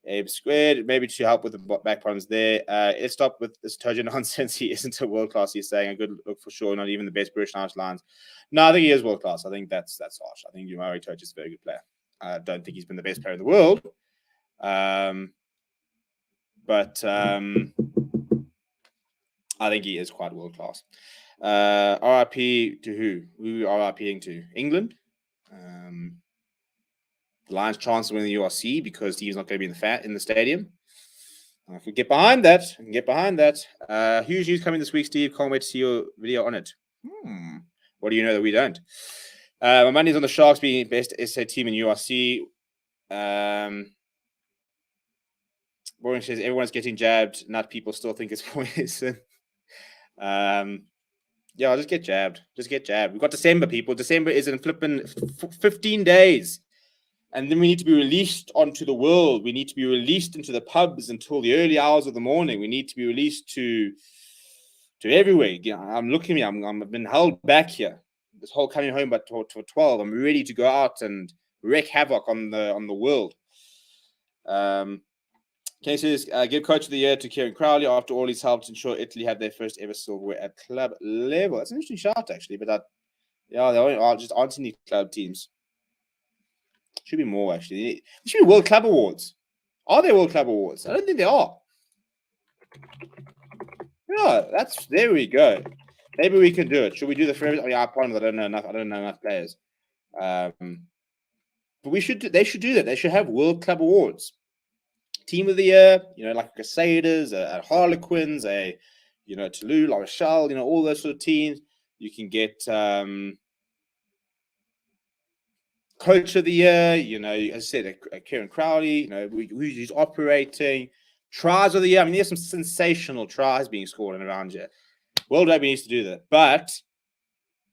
Abe Squared, maybe to help with the back problems there. Let's stop with this Tojo nonsense. He isn't a world class. He's saying a good look for sure. Not even the best British Lions. No, I think he is world class. I think that's harsh. I think Umari Tojo is a very good player. I don't think he's been the best player in the world. But I think he is quite world class. RIP to who? Who are RIPing to? England. The Lions' chance of winning the URC because he's not going to be in the stadium. I can get behind that. Huge news coming this week, Steve. Can't wait to see your video on it. What do you know that we don't? My money's on the Sharks being best SA team in URC. Boring says everyone's getting jabbed. Not people still think it's poison. Yeah, I'll just get jabbed. We've got December, people. December is in flipping 15 days. And then we need to be released onto the world. We need to be released into the pubs until the early hours of the morning. We need to be released to everywhere. I'm looking at me. I've been held back here. This whole coming home but to 12. I'm ready to go out and wreak havoc on the world. Kenny says, give coach of the year to Kieran Crowley. After all, he's helped ensure Italy had their first ever silverware at club level. That's an interesting shout, actually. But they only are just aren't any club teams. Should be more, actually. There should be World Club Awards. Are there World Club Awards? I don't think there are. Yeah, there we go. Maybe we can do it. Should we do the first? I don't know enough players. But they should do that. They should have World Club Awards. Team of the year, like Crusaders, Harlequins, Toulouse, La Rochelle, all those sort of teams. You can get coach of the year, as I said, Kieran Crowley, who's operating. Tries of the year. I mean, there's some sensational tries being scored in around here. World Rugby needs to do that. But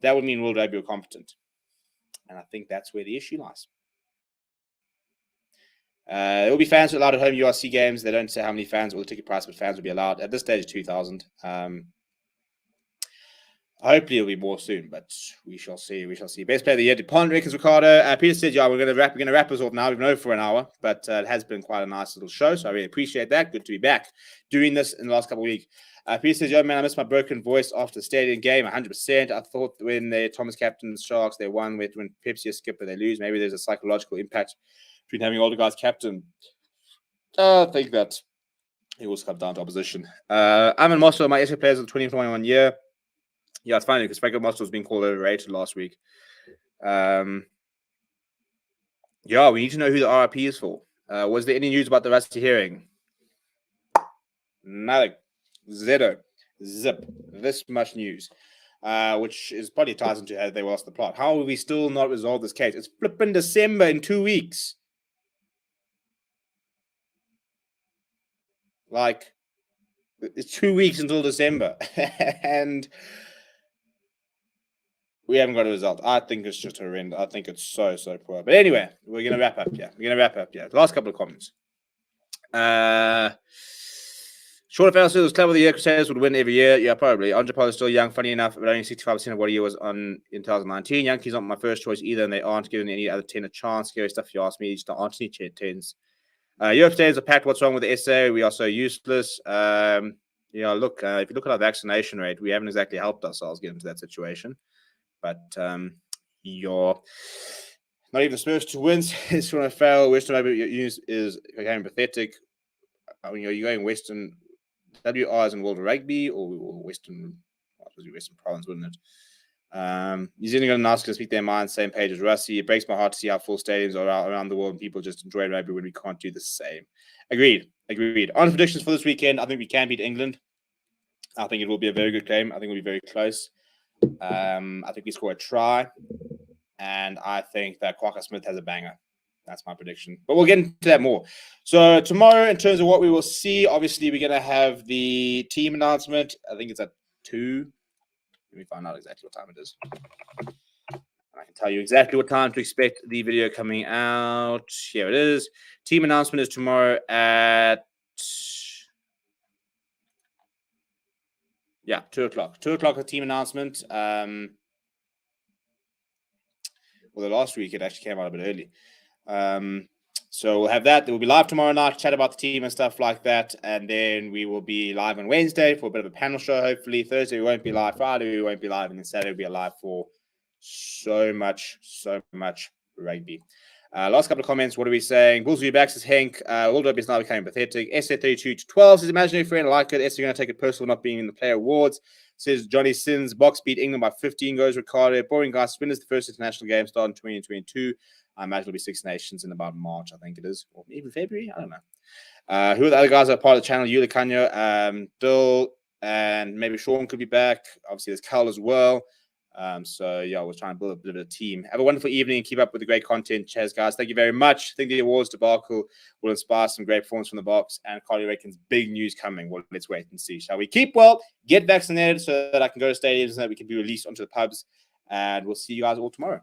that would mean World Rugby are competent. And I think that's where the issue lies. There will be fans allowed at home URC games. They don't say how many fans or the ticket price, but fans will be allowed. At this stage, 2,000. Hopefully it'll be more soon, but we shall see. We shall see. Best player of the year, DuPont reckons Ricardo. Peter said, "Yeah, we're going to wrap us off now. We've been over for an hour, but it has been quite a nice little show, so I really appreciate that. Good to be back doing this in the last couple of weeks." Peter says, "Yo, man, I missed my broken voice after the stadium game. 100%. I thought when the Thomas captain Sharks they won with when Pepsi is skipper they lose. Maybe there's a psychological impact between having older guys captain. I think that it also comes down to opposition. I'm in Moscow. My SA players of the 2021 year." Yeah, it's funny because Franco Moscow was being called overrated last week. Yeah, we need to know who the RIP is for. Was there any news about the Rusty hearing? Nothing. Zero. Zip. This much news. Which is probably ties into how they lost the plot. How will we still not resolve this case? It's flipping December in 2 weeks. Like, it's 2 weeks until December. And we haven't got a result. I think it's just horrendous. I think it's so poor. But anyway, we're going to wrap up. Yeah. Last couple of comments. Short of says club of the year, Crusaders would win every year. Yeah, probably. Andre Paul is still young, funny enough, but only 65% of what he was on in 2019. Yankees not my first choice either, and they aren't giving any other 10 a chance. Scary stuff if you ask me. Just aren't any 10s. Europe stays are packed. What's wrong with the SA? We are so useless. Look, if you look at our vaccination rate, we haven't exactly helped ourselves get into that situation. But you're not even supposed to win. It's going to fail. Western Rugby is becoming pathetic. I mean, are you going Western WR is in World Rugby or Western? What was Western Province, wouldn't it? New Zealand going to ask to speak their mind, same page as Rusty. It breaks my heart to see how full stadiums are around the world and people just enjoy rugby when we can't do the same. Agreed. On predictions for this weekend, I think we can beat England. I think it will be a very good game. I think it will be very close. I think we score a try, and I think that Kwaka Smith has a banger. That's my prediction. But we'll get into that more. So tomorrow, in terms of what we will see, obviously we're going to have the team announcement. I think it's at 2. Let me find out exactly what time it is. I can tell you exactly what time to expect the video coming out. Here it is. Team announcement is tomorrow at 2 o'clock. 2 o'clock, a team announcement. Well, the last week it actually came out a bit early. So we'll have that. We'll be live tomorrow night, chat about the team and stuff like that. And then we will be live on Wednesday for a bit of a panel show, hopefully. Thursday we won't be live. Friday we won't be live. And then Saturday we'll be live for so much rugby. Last couple of comments. What are we saying? Bulls will be back, says Henk. World Rugby is now becoming pathetic. SA 32-12 says imaginary friend. I like it. SA going to take it personal not being in the player awards. Says Johnny Sins. Box beat England by 15 goes. Ricardo. Boring guys. Winners the first international game starting in 2022. I imagine it'll be Six Nations in about March, I think it is. Or even February. I don't know. Who are the other guys that are part of the channel? Yuli Kanyo, Dill, and maybe Sean could be back. Obviously, there's Carl as well. So yeah, we're trying to build a bit of a team. Have a wonderful evening and keep up with the great content. Cheers, guys. Thank you very much. I think the awards debacle will inspire some great performance from the box. And Carly reckons big news coming. Well, let's wait and see. Shall we? Keep well, get vaccinated so that I can go to stadiums and that we can be released onto the pubs. And we'll see you guys all tomorrow.